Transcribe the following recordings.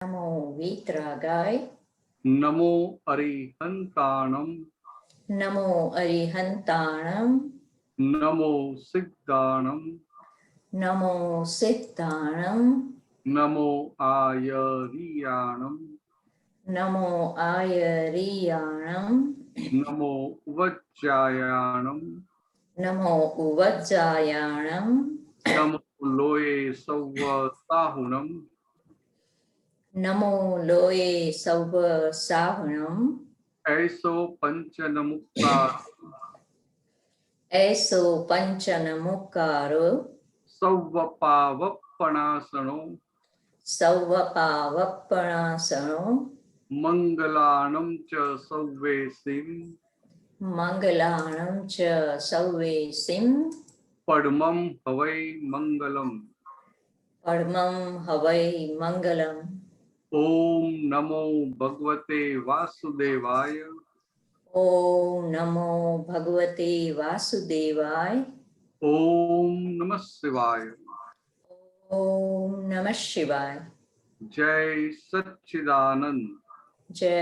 નમો વિતરાગાય. નમો અરિહંતાણમ. નમો અરિહંતાણમ. નમો સિદ્ધાણમ. નમો સિદ્ધાણમ. નમો આયરિયાણમ. નમો આયરિયાણમ. નમો વજ્જાયાણમ. નમો ઉવજ્જાયાણમ. નમો લોયે સૌવ સાહુણમ. નમો લોયે સૌવ સાહુણમ. ऐसो पंचन मुक्ता એસો પંચન મુકારો. सौवपावपणासनो સૌવપાવપણાસણો. मंगलाणं च सौवेसिं મંગલાણં ચ સૌવેસિં. पद्मं हवै मंगलम्. પરમં હવૈ મંગલમ. ओम नमो भगवते वासुदेवाय. ઓમ નમો ભગવતે વાસુદેવાય. ओम नमः शिवाय. ઓમ નમઃ શિવાય. जय सच्चिदानंद. જય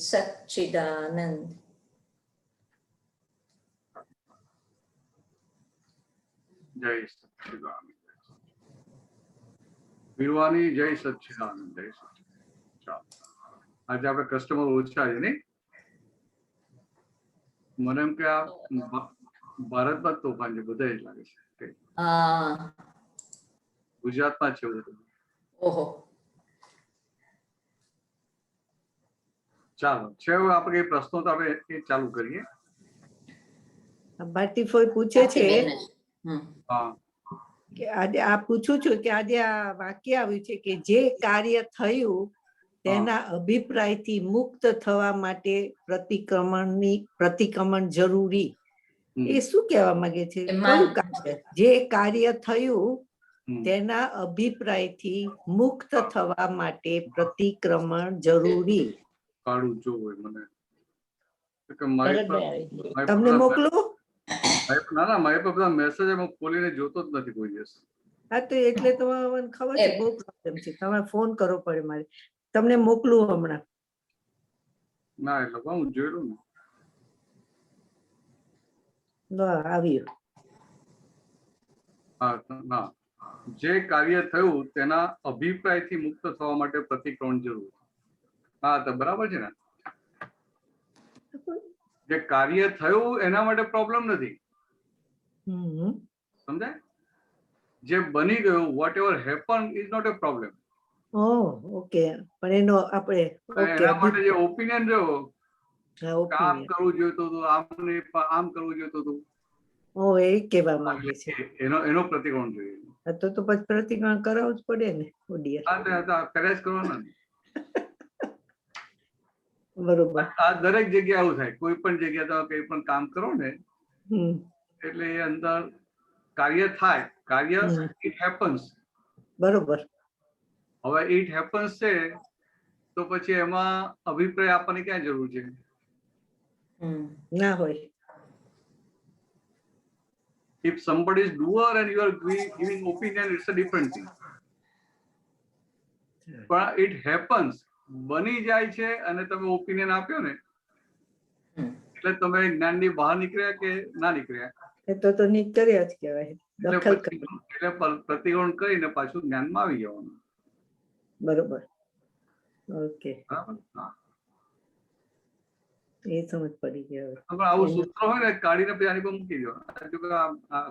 સચ્ચિદાનંદ. जय सच्चिदानंद. વીરવાની જય સચ્ચિદાનંદ. જય સચ્ચિદાનંદ. આજે આપણે કસ્ટમર ઓછા છે ને? મને એમ કે આ ભારતમાં તોફાન છે બધા જ લાગે છે. ગુજરાતમાં છે બધું. ઓહો. ચાલો છે આપણે પ્રશ્નો તો આપણે એ ચાલુ કરીએ. ભારતીફોઈ પૂછે છે હા કે આજે આ પૂછું છું કે આજે આ વાક્ય આવ્યું છે કે જે કાર્ય થયું તેના અભિપ્રાયથી મુક્ત થવા માટે પ્રતિક્રમણ જરૂરી. એ શું કહેવા માંગે છે? કયું કાર્ય? જે કાર્ય થયું તેના અભિપ્રાયથી મુક્ત થવા માટે પ્રતિક્રમણ જરૂરી. કાળું જો હોય મને તમને મોકલું? ના ના મારી પર બધા મેસેજ હું ખોલીને જોતો જ નથી કોઈ દિવસ. હા તો એટલે તો મને ખબર છે બહુ પ્રોબ્લેમ છે. તમે ફોન કરવો પડે મારે. તમને મોકલું હમણાં. ના એટલે હું જોયેલું ને આવ્યું. હા જે કાર્ય થયું તેના અભિપ્રાયથી મુક્ત થવા માટે પ્રતિક્રમણ જરૂર. હા તો બરાબર છે ને? જે કાર્ય થયું એના માટે પ્રોબ્લેમ નથી. સમજાય? જે બની ગયું whatever happen is not a problem. Okay પણ એનો આપણે એના માટે જે ઓપિનિયન રહ્યો કામ કરવું જોઈતું હતું આમ કરવું જોઈતું હતું એ કહેવા માંગે છે એનો પ્રતિક્રમણ જોઈએ. તો પછી પ્રતિક્રમણ કરાવવું જ પડે ને. કર્યા જ કરવાના. બરોબર. આ દરેક જગ્યાએ આવું થાય. કોઈ પણ જગ્યાએ તમે કઈ પણ કામ કરો ને એટલે એ અંદર કાર્ય થાય. કાર્ય ઇટ હેપન્સ. બરોબર. હવે ઇટ હેપન્સ છે તો પછી એમાં અભિપ્રાય આપવાની ક્યાં જરૂર છે? ના હોય. If somebody is doer and you are giving opinion, it's a different thing. પણ it happens. બની જાય છે અને તમે ઓપિનિયન આપ્યો ને એટલે તમે જ્ઞાનની બહાર નીકળ્યા કે ના નીકળ્યા? એ તો નીકળ્યા જ કહેવાય. એટલે પ્રતિક્રમણ કરીને પાછું જ્ઞાનમાં આવી જવાનું. બરોબર. ઓકે. એ સમજ પડી ગઈ. આવું સૂત્ર હોય ને કાઢીને પછી આની પર મૂકી દો.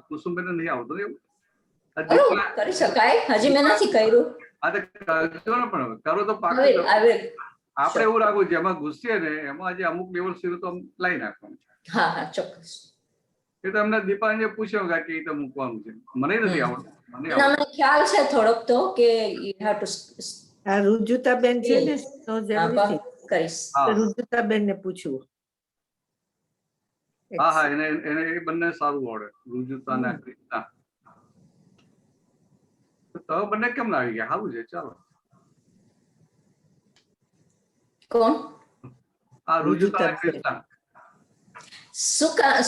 કુસુમબેન નહીં આવતું એવું કરી શકાય. હજી મેં નથી કર્યું. હા તો કરજો ને પણ કરો તો પાકું. આપણે એવું રાખવું જેમાં ઘૂસીએ ને એમાં જે અમુક લેવલ સુધી તો લાવી નાખવાનું. હા હા ચોક્કસ. એ તો એમને દીપાને પૂછ્યું કે એ તો મૂકવાનું છે. મને નથી આવડતું. મને ખ્યાલ છે થોડોક તો કે યુ હેવ ટુ. આ રુજુતાબેન છે ને તો જરૂરથી કરીશ. રુજુતાબેન ને પૂછવું. હા એને એ બંને સારું આવડે. રુજુતા ને ક્રિષ્ના. તો બંને કેમ ના આવી ગયા? સારું છે. ચાલો. કોણ? આ રુજુતા ને ક્રિષ્ના.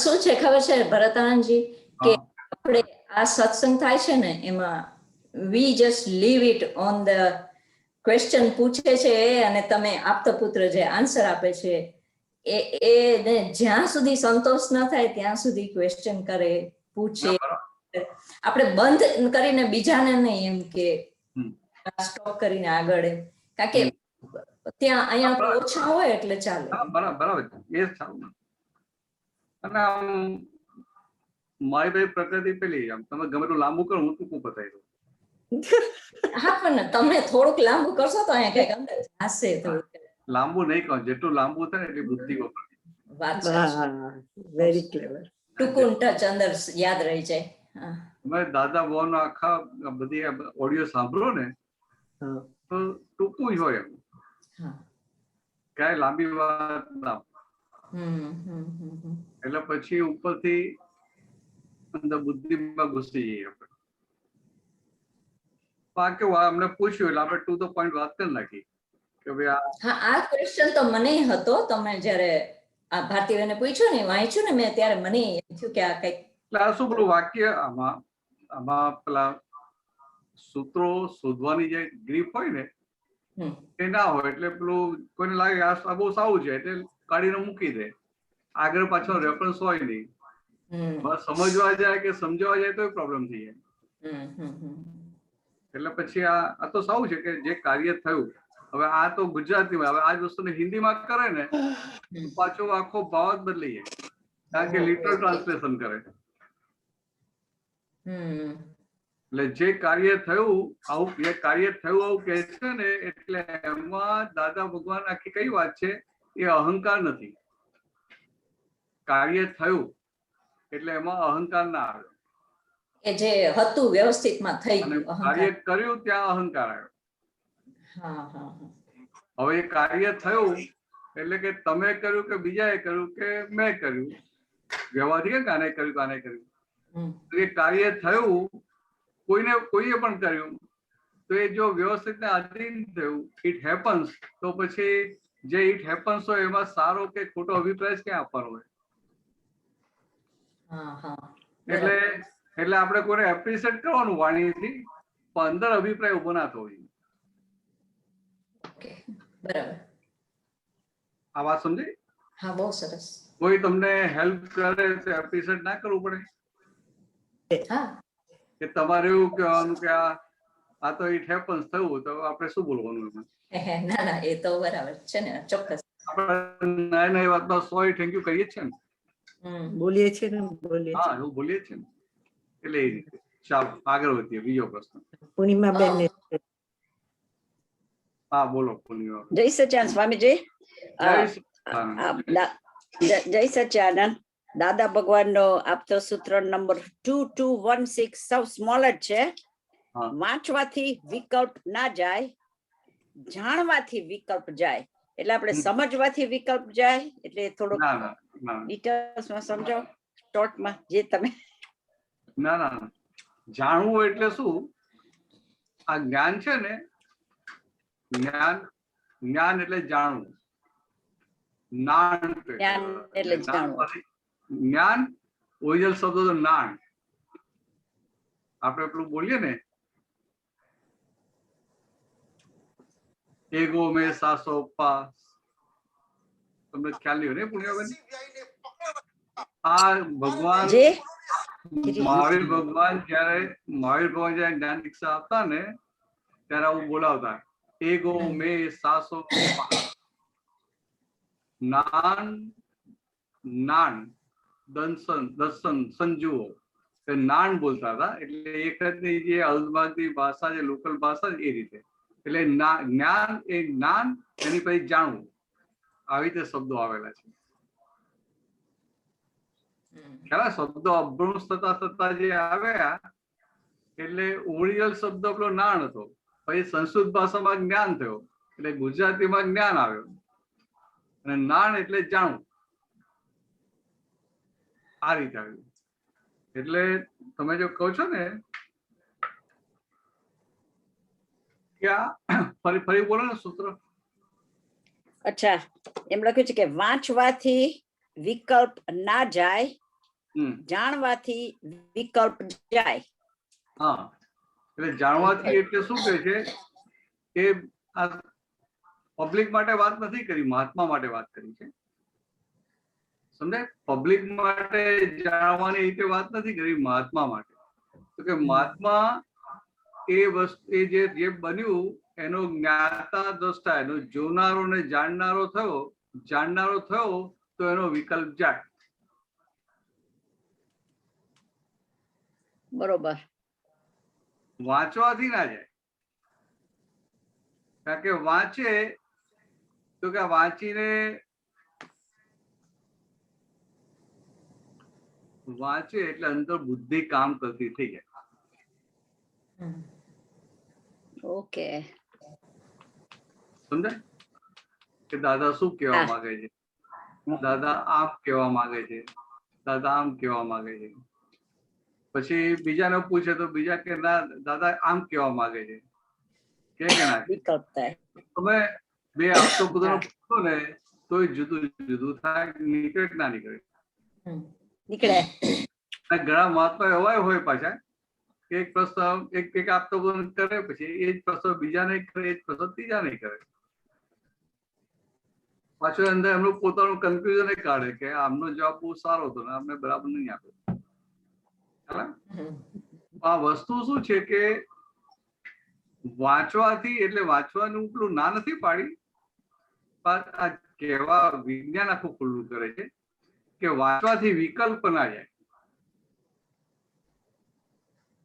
શું છે ખબર છે ભરતાનંદજી કે આપણે આ સત્સંગ થાય છે ને એમાં we just leave it on the question પૂછે છે અને તમે આપતપુત્ર જે આન્સર આપે છે એ જ્યાં સુધી સંતોષ ન થાય ત્યાં સુધી ક્વેશ્ચન કરે, પૂછે. આપણે બંધ કરીને બીજાને નહીં એમ કે સ્ટોપ કરીને આગળ, કારણ કે ત્યાં અહીંયા ઓછા હોય એટલે ચાલે. બરાબર, એ જ સારું. અને આમ મારી ભાઈ પ્રકૃતિ પેલી, આમ તમે ગમે તો લાંબુ કરો, હું ટૂંકું બતાવી દઉં. હા, પણ તમે થોડુંક લાંબુ કરશો તો અહીંયા કઈક અંદર હશે. લાંબુ નહીં કહો, જેટલું લાંબુ થાય એટલી બુદ્ધિ વપરાય. વેરી ક્લેવર. ટૂંકું ટચ અંદર યાદ રહી જાય. તમે દાદા ભગવાનનો આખા બધી ઓડિયો સાંભળો ને તો ટૂંકું જ હોય, એમ ક્યાંય લાંબી વાત ના. એટલે પછી ઉપરથી અંદર બુદ્ધિમાં ઘૂસી જઈએ આપણે. બાકી અમને પૂછ્યું એટલે આપણે ટુ ધ પોઈન્ટ વાત કરી નાખી કે ભાઈ આ ક્વેશ્ચન તો મને હતો. તમે જયારે આ ભારતીબેને પૂછ્યું ને, વાંચ્યું ને મેં, ત્યારે મને એમ થયું કે આ કઈક શું પેલું વાક્ય આમાં પેલા સૂત્રો શોધવાની જે ગ્રીપ હોય ને એ ના હોય, એટલે પેલું કોઈને લાગે આ બહુ સારું છે એટલે કાઢીને મૂકી દે, આગળ પાછળ રેફરન્સ હોય નહીં. બસ સમજવા જાય કે સમજવા જાય તો પ્રોબ્લેમ થઈ જાય. એટલે પછી આ તો સારું છે કે જે કાર્ય થયું, હવે આ તો ગુજરાતીમાં, હવે આ જ વસ્તુને હિન્દીમાં કરે ને પાછો આખો ભાવ જ બદલી જાય, કારણ કે લિટરલ ટ્રાન્સલેશન કરે. એટલે જે કાર્ય થયું આવું કે છે ને, એટલે એમાં દાદા ભગવાન આખી કઈ વાત છે, એ અહંકાર નથી. કાર્ય થયું એટલે એમાં અહંકાર ના આવે, કે જે હતું વ્યવસ્થિતમાં થઈ ગયું. કાર્ય કર્યું ત્યાં અહંકાર આવ્યો. હવે એ કાર્ય થયું એટલે કે તમે કર્યું કે બીજાએ કર્યું કે મેં કર્યું, વ્યવહારિક કાને કર્યું. એ કાર્ય થયું, કોઈએ પણ કર્યું, તો એ જો વ્યવસ્થિત ને આધીન થયું, ઇટ હેપન્સ, તો પછી જે ઇટ હેપન્સ હોય એમાં સારો કે ખોટો અભિપ્રાય ક્યાં આપવાનો હોય? એટલે આપણે કોઈને એપ્રિશિએટ કરવાનું વાણીથી, પણ અંદર અભિપ્રાય ઉભો ના થવો જોઈએ. બરાબર. આ વાત સમજી? હા, બહુ સરસ. કોઈ તમને હેલ્પ કરે તો એપ્રિશિએટ ના કરવું પડે? કે તમારે એવું કહેવાનું કે આ તો ઇટ હેપન્સ થયું, તો આપણે શું બોલવાનું એમાં? ના, એ તો બરાબર છે ને, ચોક્કસ. આપણે નાની વાતમાં સોરી થેન્ક યુ કહીએ છીએ ને, બોલીએ છીએ ને. હા, એવું બોલીએ છીએ ને. એટલે એ રીતે ચાલો આગળ વધીએ. બીજો પ્રશ્ન પૂર્ણિમાબેન. હા, બોલો પૂર્ણિમા. જય સચ્ચાનંદ સ્વામીજી. જય સચ્ચાનંદ. દાદા ભગવાનનો આપતો સૂત્ર નંબર 2216 સૌ સ્મોલ જ છે. વાંચવાથી વિકલ્પ ના જાય, જાણવાથી વિકલ્પ જાય. એટલે આપણે સમજવાથી વિકલ્પ જાય, એટલે થોડુંક ડિટેલ્સમાં સમજો, શોર્ટમાં જે તમે. ના, જાણવું એટલે શું? આ જ્ઞાન છે ને, જ્ઞાન એટલે જાણવું. જ્ઞાન એટલે જાણવું. જ્ઞાન ઓરિજિનલ શબ્દ તો નાણ. આપણે પેલું બોલીએ ને, એગો મેં સાસો પાસ, તમને ખ્યાલ નહીં હોય ને પુણ્યાબેન? આ ભગવાન મહાવીર ભગવાન જયારે જ્ઞાન દીક્ષા આપતા ને, ત્યારે આવું બોલાવતા, એગો મેં સાસો નાન દર્શન સંજુઓ, નાન બોલતા હતા. એટલે એક જ જે અલબાગની ભાષા, જે લોકલ ભાષા, એ રીતે. એટલે જ્ઞાન એ જ્ઞાન, એની પછી જાણવું, આવી રીતે શબ્દો આવેલા છે. ખ્યાલ? શબ્દો અભ્રંશ થતા જે આવ્યા, એટલે ઓરિજિનલ શબ્દ આપણો નાણ હતો, પછી સંસ્કૃત ભાષામાં જ્ઞાન થયો, એટલે ગુજરાતીમાં જ્ઞાન આવ્યો, અને નાણ એટલે જાણવું. આ રીતે આવ્યું. એટલે તમે જો કહો છો ને કે ફરી બોલો ને સૂત્ર. અચ્છા, એમ લખ્યું છે કે વાંચવાથી વિકલ્પ ના જાય, જાણવાથી વિકલ્પ જાય. હા, એટલે જાણવાથી એટલે શું કહે છે કે આ પબ્લિક માટે વાત નથી કરી, મહાત્મા માટે વાત કરી છે. સમજાય? પબ્લિક માટે જાણવાની રીતે વાત નથી કરી, મહાત્મા માટે. તો કે મહાત્મા એ વસ્તુ એ જે બન્યું એનો જ્ઞાતા દ્રષ્ટા, એનો જોનારો ને જાણનારો થયો તો એનો વિકલ્પ જાય. બરોબર. વાંચવાથી ના જાય. કારણ કે વાંચે તો કે વાંચે એટલે અંદર બુદ્ધિ કામ કરતી થઈ જાય. ઓકે. સમજાય કે દાદા શું કહેવા માંગે છે, દાદા આમ કહેવા માંગે છે, દાદા આમ કહેવા માંગે છે. પછી બીજાને પૂછે તો બીજા કે ના દાદા આમ કહેવા માંગે છે, કે ના વિકલ્પ થાય. તમે બે આપતો પુત્ર પૂછો ને તોય જુદું જુદું થાય, નીકળે ના નીકળે? નીકળે. ઘણા મહાત્મા એવા હોય પાછા કે એક પ્રશ્ન એક આપતો પુત્ર કરે, પછી એ જ પ્રશ્ન બીજા નહીં કરે, એ જ પ્રશ્ન ત્રીજા નહીં કરે. પાછું અંદર એમનું પોતાનું કન્ફ્યુઝન કાઢે કે આમનો જવાબ બહુ સારો હતો ને અમને બરાબર નહીં આપ્યો. આ વસ્તુ શું છે કે વાંચવાથી, એટલે વાંચવાનું પેલું ના નથી પાડી, પણ આ કહેવા વિજ્ઞાન આખું ખુલ્લું કરે છે કે વાંચવાથી વિકલ્પ ના જાય,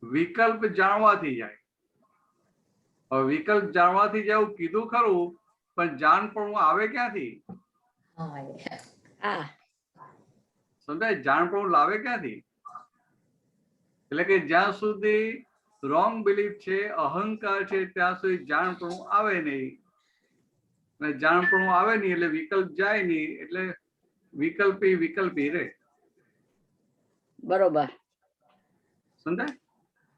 વિકલ્પ જાણવાથી જાય. હવે વિકલ્પ જાણવાથી જાય એવું કીધું ખરું, પણ જાણપણું આવે ક્યાંથી? સમજાય? જાણપણું લાવે ક્યાંથી? એટલે કે જ્યાં સુધી રોંગ બિલીફ છે, અહંકાર છે, ત્યાં સુધી જાણપણું આવે નહીં. અને જાણપણું આવે નહીં એટલે વિકલ્પ જાય નહીં, એટલે વિકલ્પી રહે. બરોબર. સમજાય?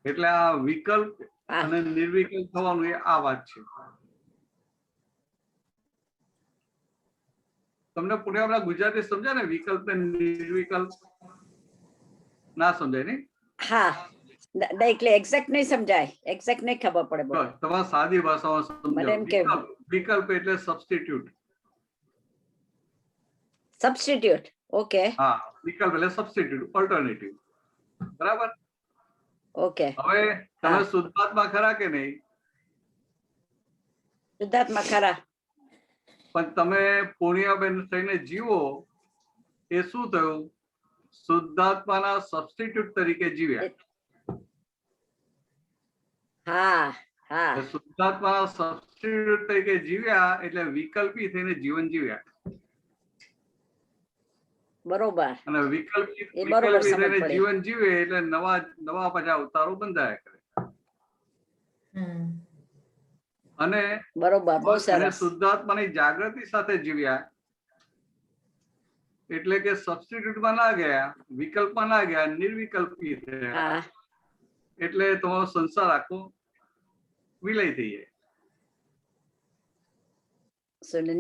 એટલે આ વિકલ્પ અને નિર્વિકલ્પ થવાનું એ આ વાત છે. તમને પુણ્યામાં ગુજરાતી સમજાય ને? વિકલ્પ ને નિર્વિકલ્પ ના સમજાય ને? હા, એટલે એક્ઝેક્ટ નહીં સમજાય, એક્ઝેક્ટ નહીં ખબર પડે. તમારા સાદી ભાષામાં સમજાવો. વિકલ્પ એટલે સબસ્ટિટ્યુટ. સબસ્ટિટ્યુટ. ઓકે. હા, વિકલ્પ એટલે સબસ્ટિટ્યુટ, ઓલ્ટરનેટિવ. બરાબર? ઓકે. હવે તમે શુદ્ધાત્મા ખરા કે નહીં? શુદ્ધાત્મા ખરા. પણ તમે પુણ્યાબેન થઈને જીવો એ શું થયું? શુદ્ધાત્માના સબસ્ટિટ્યુટ તરીકે જીવ્યા. શુદ્ધાત્માના સબસ્ટિટ્યુટ તરીકે જીવ્યા એટલે વિકલ્પી થઈને જીવન જીવ્યા. બરોબર. અને વિકલ્પી થઈને જીવન જીવે એટલે નવા પાછા અવતારો બંધાયા કરે. અને બરોબર, શુદ્ધાત્માની જાગૃતિ સાથે જીવ્યા એટલે કે સબસ્ટિટ્યુટમાં ના ગયા, વિકલ્પમાં ના ગયા, નિર્વિકલ્પી થયા. એટલે તમારો સંસાર આખો વિલય થઈ જાય.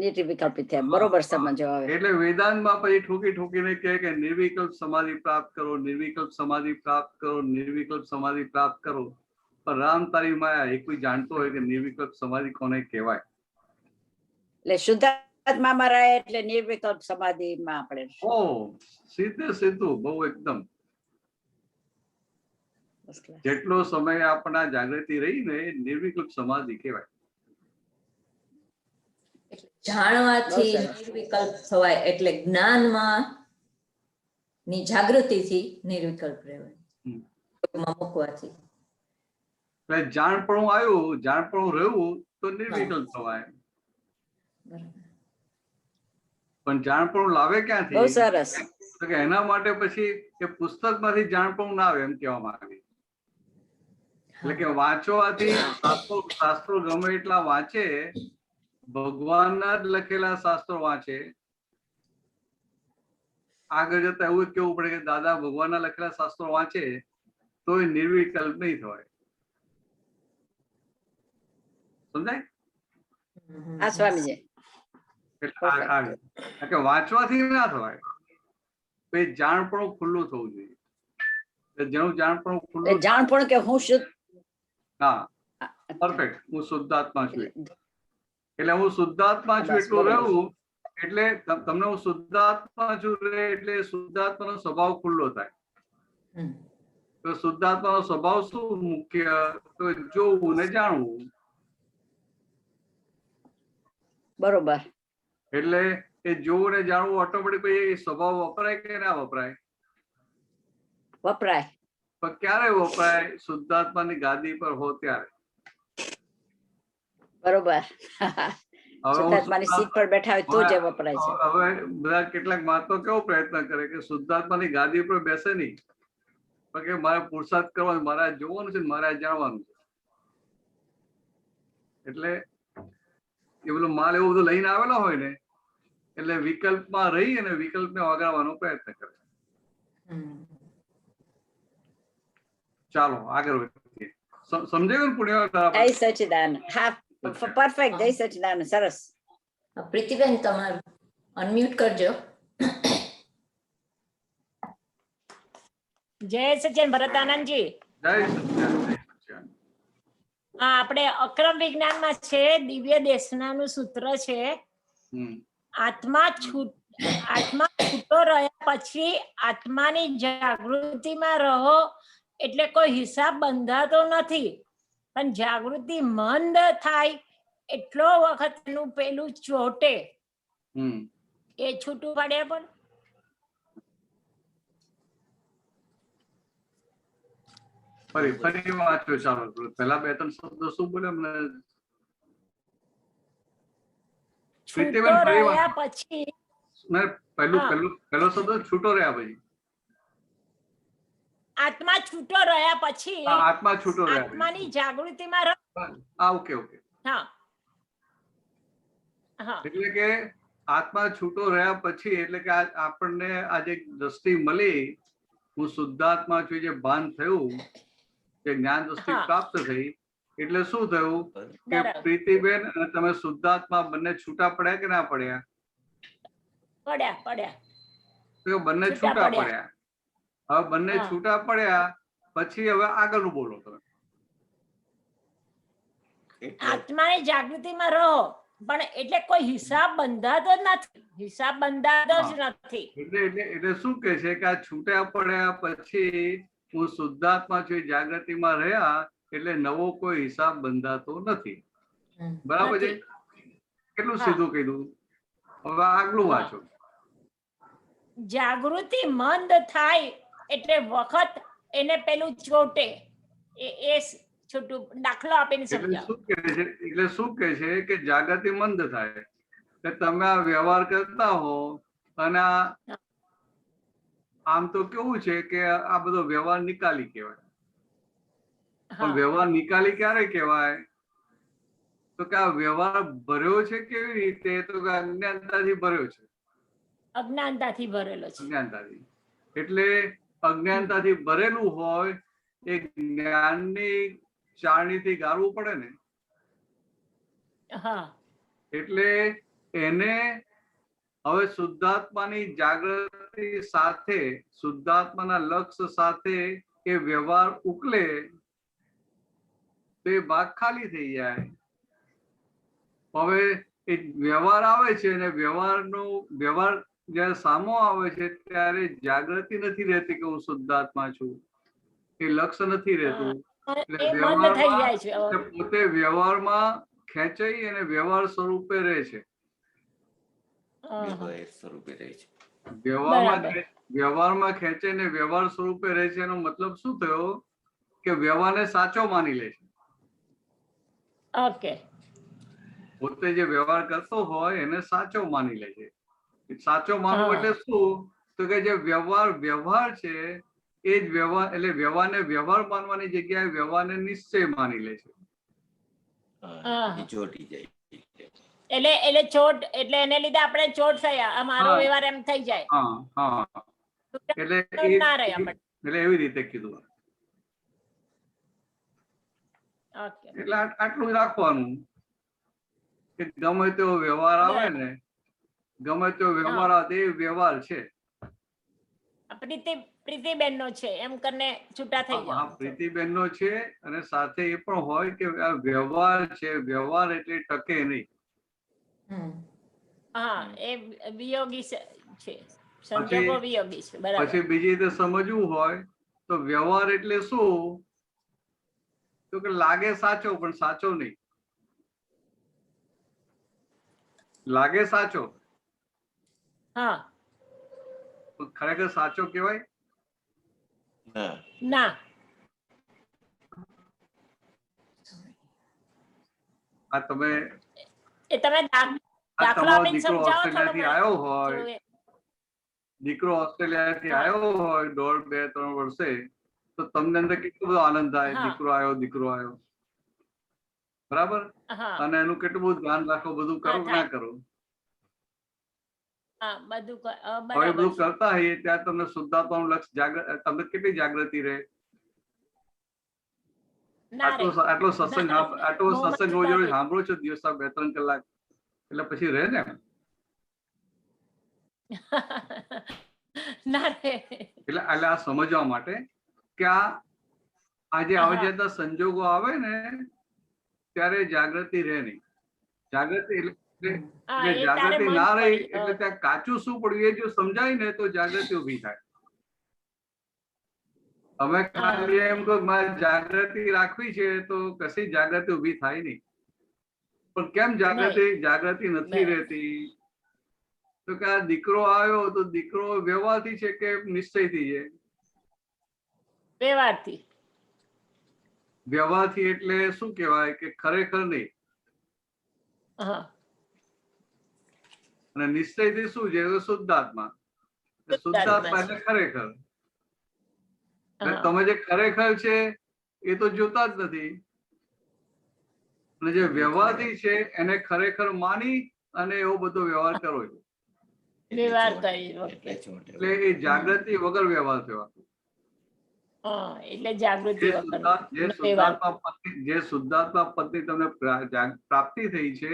નિર્વિકલ્પી થયા. બરોબર સમજો. એટલે વેદાંતમાં પછી ઠોકીને કહે કે નિર્વિકલ્પ સમાધિ પ્રાપ્ત કરો, નિર્વિકલ્પ સમાધિ પ્રાપ્ત કરો, નિર્વિકલ્પ સમાધિ પ્રાપ્ત કરો. પણ રામ તારી માયા, એ કોઈ જાણતો હોય કે નિર્વિકલ્પ સમાધિ કોને કહેવાય? એટલે શુદ્ધાત્મામાં રહે એટલે નિર્વિકલ્પ સમાધિમાં આપણે. સીધું બહુ એકદમ. જેટલો સમય આપણા જાગૃતિ રહી ને નિર્વિકલ્પ સમાધિ કહેવાય. જાણવાથી નિર્વિકલ્પ થવાય એટલે જ્ઞાનમાં ની જાગૃતિથી નિર્વિકલ્પ રહેવાય. મૂકવાથી જાણપણું આવ્યું, જાણપણું રહ્યું તો નિર્વિકલ્પ થવાય. પણ જાણપણું લાવે ક્યાંથી? બહુ સરસ. એના માટે પછી એ પુસ્તકમાંથી જાણપણું ના આવે એમ કહેવામાં આવે. એટલે કે વાંચવાથી શાસ્ત્રો ગમે એટલા વાંચે, ભગવાનના જ લખેલા શાસ્ત્રો વાંચે, આગળ જતા એવું કેવું પડે કે દાદા ભગવાનના લખેલા શાસ્ત્રો વાંચે તોય નિર્વિકલ્પ નહીં થવાય. સમજાય? હા સ્વામીજી. વાંચવાથી ના થવાય, જાણપણું ખુલ્લું થવું જોઈએ. જેનું જાણપણું ખુલ્લું, જાણપણ કે હું શુદ્ધ, હા પરફેક્ટ, હું શુદ્ધાત્મા છું, એટલે હું શુદ્ધાત્મા છું બસ, એટલું બરાબર. રહું, એટલે તમને હું શુદ્ધાત્મા છું રહે એટલે શુદ્ધાત્માનો સ્વભાવ ખુલ્લો થાય. હમ. તો શુદ્ધાત્માનો સ્વભાવ શું મુખ્ય? તો જોવું ને જાણવું. બરોબર. એટલે એ જોવું ને જાણવું ઓટોમેટિક એ સ્વભાવ વપરાય કે ના વપરાય? વપરાય. પણ ક્યારે વપરાય? શુદ્ધાત્માની ગાદી પર હો ત્યારે. બરોબર. હવે શુદ્ધાત્માની સીટ પર બેઠા હોય તો જ એ વપરાય છે. હવે બધા કેટલાક મહાત્મા કેવો પ્રયત્ન કરે કે શુદ્ધાત્માની ગાદી પર બેસે નહીં, પણ કે મારે પુરુષાર્થ કરવાનો, મારે આ જોવાનું છે, મારે આ જાણવાનું છે. એટલે એ બધું માલ એવું બધું લઈને આવેલો હોય ને, એટલે વિકલ્પમાં રહી અને વિકલ્પને વગાડવાનો પ્રયત્ન કરે. ચાલો આગળ વધીએ. સમજાયું ને પુણ્ય? જય સચિદાનંદ. હા, પરફેક્ટ. જય સચિદાનંદ. સરસ. પ્રીતિબેન તમારું અનમ્યુટ કરજો. જય સચિન ભરતાનંદજી. જય સચ્ચિદાનંદ. આપણે અક્રમ વિજ્ઞાનમાં છે, દિવ્ય દેશનાનું સૂત્ર છે, આત્મા છૂટો રહ્યા પછી આત્માની જાગૃતિમાં રહો એટલે કોઈ હિસાબ બંધાતો નથી, પણ જાગૃતિ મંદ થાય એટલો વખત એનું પેલું ચોટે એ છૂટું પડ્યા પણ ફરી વાંચો. ચાલો પહેલા બે ત્રણ શબ્દો શું બોલે અમને? છૂટો રહ્યા પછી પહેલો શબ્દ છૂટો રહ્યા પછી આત્મા છૂટો રહ્યા પછી આત્મા છૂટો રહ્યા, આત્માની જાગૃતિમાં રહો. Okay okay. હા હા. એટલે કે આત્મા છૂટો રહ્યા પછી એટલે કે આપણને આજે દ્રષ્ટિ મળી, હું શુદ્ધાત્મા છું, જે ભાન થયું, જે જ્ઞાન દ્રષ્ટિ પ્રાપ્ત થઈ, એટલે શું થયું કે પ્રીતિબેન અને તમે શુદ્ધાત્મા બંને છૂટા પડ્યા કે ના પડ્યા? પડ્યા. તો બંને છૂટા પડ્યા. હવે બંને છૂટા પડ્યા પછી હવે આગળનું બોલો તમે. આત્માની જાગૃતિમાં રહો, પણ એટલે કોઈ હિસાબ બંધાતો જ નથી. હિસાબ બંધાતો જ નથી. એટલે શું કે છે કે આ છૂટા પડ્યા પછી હું શુદ્ધાત્મા છું, જાગૃતિમાં રહ્યા એટલે નવો કોઈ હિસાબ બંધાતો નથી. બરાબર છે? કેટલું સીધું કીધું. હવે આગલું વાંચો. જાગૃતિ મંદ થાય એટલે વખત એને પેલું ચોટે. એ છોટું દાખલો આપીને સમજાવો. એટલે શું કે છે કે જાગૃતિ મંદ થાય કે તમે આ વ્યવહાર કરતા હો, અને આમ તો કેવું છે કે આ બધો વ્યવહાર નિકાલી કહેવાય. પણ વ્યવહાર નિકાલી ક્યારે કહેવાય? તો કે આ વ્યવહાર ભર્યો છે કેવી રીતે? તો કે અજ્ઞાનતાથી ભર્યો છે. અજ્ઞાનતાથી ભરેલો છે. અજ્ઞાનતાથી. એટલે અજ્ઞાનતાથી ભરેલું હોય એ જ્ઞાનની ચાળણીથી ગાળવું પડે ને. એટલે એને હવે શુદ્ધાત્માની જાગૃતિ સાથે, શુદ્ધાત્માના લક્ષ્ય સાથે એ વ્યવહાર ઉકલે તો એ ભાગ ખાલી થઈ જાય. હવે એ વ્યવહાર આવે છે અને વ્યવહાર જયારે સામો આવે છે ત્યારે જાગૃતિ નથી રહેતી કે હું શુદ્ધાત્મા છું, એ લક્ષ્ય નથી રહેતું. પોતે વ્યવહારમાં ખેંચાઈ અને વ્યવહાર સ્વરૂપે રહે છે. વ્યવહારમાં ખેંચાઈને વ્યવહાર સ્વરૂપે રહે છે. એનો મતલબ શું થયો કે વ્યવહારને સાચો માની લે છે. ઓકે. પોતે જે વ્યવહાર કરતો હોય એને સાચો માની લે છે. સાચો માનવો એટલે શું? તો કે જે વ્યવહાર છે એ જ વ્યવહાર, એટલે વ્યવહારને વ્યવહાર માનવાની જગ્યાએ વ્યવહારને નિશ્ચય માની લે છે. એટલે ચોટ, એટલે એને લીધે આપણે ચોટ થયા, અમારો વ્યવહાર એમ થઈ જાય. એટલે એવી રીતે કીધું. એટલે આટલું રાખવાનું કે ગમે તેવો વ્યવહાર આવે ને, ગમે તેવો વ્યવહાર આવે એ વ્યવહાર છે. પ્રીતિબેન નો છે એમ કરીને છૂટા થઈ જાવ. પ્રીતિબેન નો છે, અને સાથે એ પણ હોય કે આ વ્યવહાર છે, વ્યવહાર એટલે ટકે નહીં. હા એ વિયોગી છે, સંજોગો વિયોગી છે, બરાબર. પછી બીજી રીતે સમજવું હોય તો વ્યવહાર એટલે શું? તો કે લાગે સાચો પણ સાચો નહીં. લાગે સાચો હા ખરેખર સાચો કહેવાય ના. આ તમે એ તમે દાખલો તમારો આપીને દીકરો સમજાવો થોડો ઓસ્ટ્રેલિયાથી મને. આવ્યો હોય, જો એ- દીકરો ઓસ્ટ્રેલિયાથી હા. આવ્યો હોય 1.5, 2, 3 વર્ષે, તો તમને અંદર કેટલો બધો આનંદ થાય, હા. દીકરો આવ્યો, બરાબર? હા અને એનું કેટલું બધું ધ્યાન રાખો, બધું કરો કે ના કરો? હા બધું હવે બરાબર બધું છે. કરતા હોઈએ ત્યાં તમને શુદ્ધાત્માનું લક્ષ્ય તમને કેટલી જાગૃતિ રહે? ના રે. આટલો સત્સંગ મોહમ્મદ રોજ ના રે. સાંભળો છો, દિવસના 2-3 કલાક, એટલે પછી રહે ને. ના રે. એટલે આ સમજવા માટે કે આજે આવી જતા સંજોગો આવે ને ત્યારે જાગૃતિ રહે નહીં. જાગૃતિ હા, એટલે એ તારે જાગૃતિ મન ના રહી પડી. એટલે ત્યાં કાચું શું પડ્યું એ જો સમજાય ને તો જાગૃતિ ઉભી થાય. તમે ખાલી એમ કહો મારે જાગૃતિ રાખવી છે તો કશી જાગૃતિ ઉભી થાય નહીં. પણ કેમ જાગૃતિ નથી રહેતી? તો કે આ દીકરો આવ્યો તો દીકરો વ્યવહારથી છે કે નિશ્ચયથી છે? વ્યવહારથી. વ્યવહારથી એટલે શું કહેવાય કે ખરેખર નહીં. હા અને નિશ્ચયથી શું છે? શુદ્ધાત્મા. શુદ્ધાત્મા એટલે ખરેખર. તમે જે ખરેખર છે એ તો જોતા જ નથી, અને જે વ્યવહારથી છે એને ખરેખર માની અને એવો બધો વ્યવહાર કરો છો. વ્યવહાર કરી. એટલે એ જાગૃતિ વગર વ્યવહાર થયો. એટલે જાગૃતિ જે શુદ્ધાત્મા પદની તમને પ્રાપ્તિ થઈ છે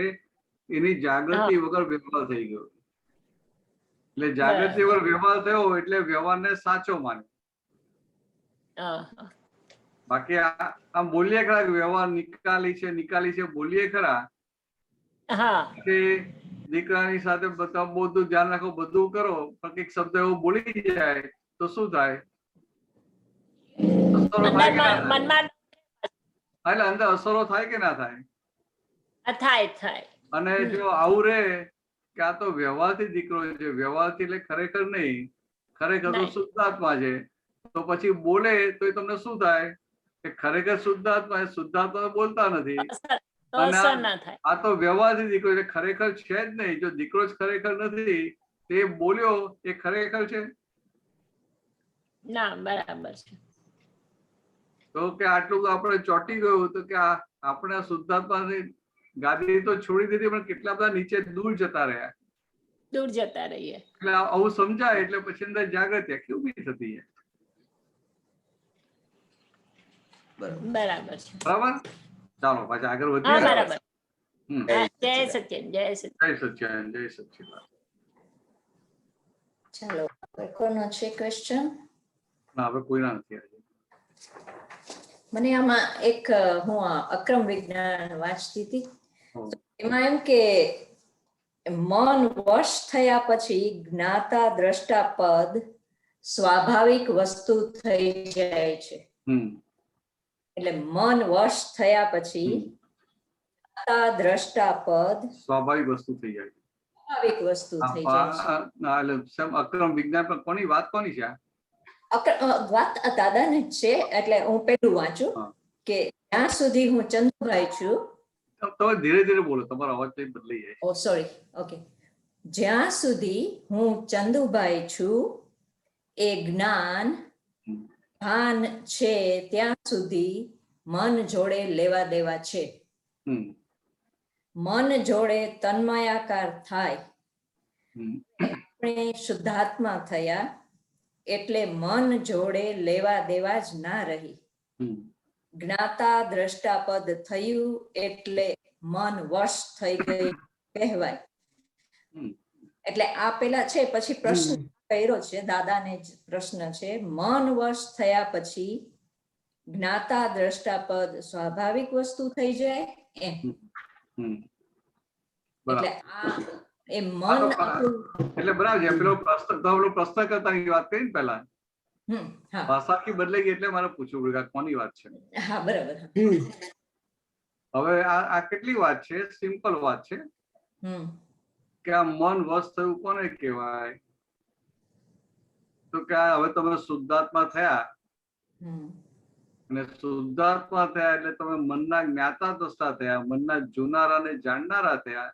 એની જાગૃતિ વગર વ્યવહાર થઈ ગયો. એટલે જાગૃતિ વગર વ્યવહાર થયો એટલે વ્યવહારને સાચો માને. બાકી આમ બોલીએ ખરા કે વ્યવહાર નિકાલી છે બોલીએ ખરા કે દીકરાની સાથે બધું ધ્યાન રાખો, બધું કરો, પણ કઈક શબ્દ એવો બોલી જાય તો શું થાય? એટલે અંદર અસરો થાય કે ના થાય? થાય. અને જો આવું રે કે આ તો વ્યવહારથી દીકરો છે, વ્યવહારથી એટલે ખરેખર નહીં, ખરેખર તો શુદ્ધાત્મા છે, તો પછી બોલે તો એ તમને શું થાય કે ખરેખર શુદ્ધાત્મા બોલતા નથી. આ તો વ્યવહારથી દીકરો એટલે ખરેખર છે જ નહીં. જો દીકરો જ ખરેખર નથી તે બોલ્યો એ ખરેખર છે ના? બરાબર છે. તો કે આટલું આપણે ચોંટી ગયું તો કે આપણે શુદ્ધાત્માની ગાદી તો છોડી દીધી, પણ કેટલા બધા નીચે દૂર જતા રહ્યા. એટલે આવું સમજાય એટલે પછી અંદર જાગૃતિ ઉભી થતી છે. બરાબર છે. બરાબર. ચાલો પાછા આગળ વધીએ. બરાબર. જય સચ્ચિદાનંદ. જય સચ્ચિદાનંદ. ચાલો, કોનો છે ક્વેશ્ચન? હવે કોઈના નથી. મને આમાં એક હું અક્રમ વિજ્ઞાન વાંચતી હતી, એમાં એમ કે મન વશ થયા પછી જ્ઞાતા દ્રષ્ટા પદ સ્વાભાવિક વસ્તુ થઈ જાય છે. એટલે મન વશ થયા પછી જ્ઞાતા દ્રષ્ટા પદ સ્વાભાવિક વસ્તુ થઈ જાય. સ્વાભાવિક વસ્તુ થઈ જાય છે. અક્રમ વિજ્ઞાન પર કોની વાત છે? વાત દાદાને છે. એટલે હું પેલું વાંચું કે જ્યાં સુધી હું ચંદુભાઈ છું. તમે ધીરે ધીરે બોલો, તમારો અવાજ બદલાઈ જાય. ઓ સોરી. ઓકે. જ્યાં સુધી હું ચંદુભાઈ છું એ જ્ઞાન ભાન છે ત્યાં સુધી મન જોડે લેવા દેવા છે. મન જોડે તન્મયાકાર થાય આપણે શુદ્ધાત્મા થયા એટલે મન જોડે લેવા દેવા જ ના રહી. જ્ઞાતા દ્રષ્ટા પદ થયું એટલે મન વશ થઈ ગઈ કહેવાય. એટલે આ પેલા છે. પછી પ્રશ્ન કર્યો છે દાદાને જ પ્રશ્ન છે, મન વશ થયા પછી જ્ઞાતા દ્રષ્ટા પદ સ્વાભાવિક વસ્તુ થઈ જાય એમ. એટલે એ મન એટલે બરાબર છે. પેલો પ્રશ્ન કરતાની વાત કરી ને પહેલા, ભાષા કી બદલાઈ ગઈ એટલે મારે પૂછવું પડ્યું કે કોની વાત છે. હા બરાબર. હવે આ કેટલી વાત છે, સિમ્પલ વાત છે કે આ મન વશ થયું કોને કહેવાય? તો કે હવે તમે શુદ્ધાત્મા થયા, અને શુદ્ધાત્મા થયા એટલે તમે મનના જ્ઞાતા દ્રષ્ટા થયા, મનના જોનારા ને જાણનારા થયા.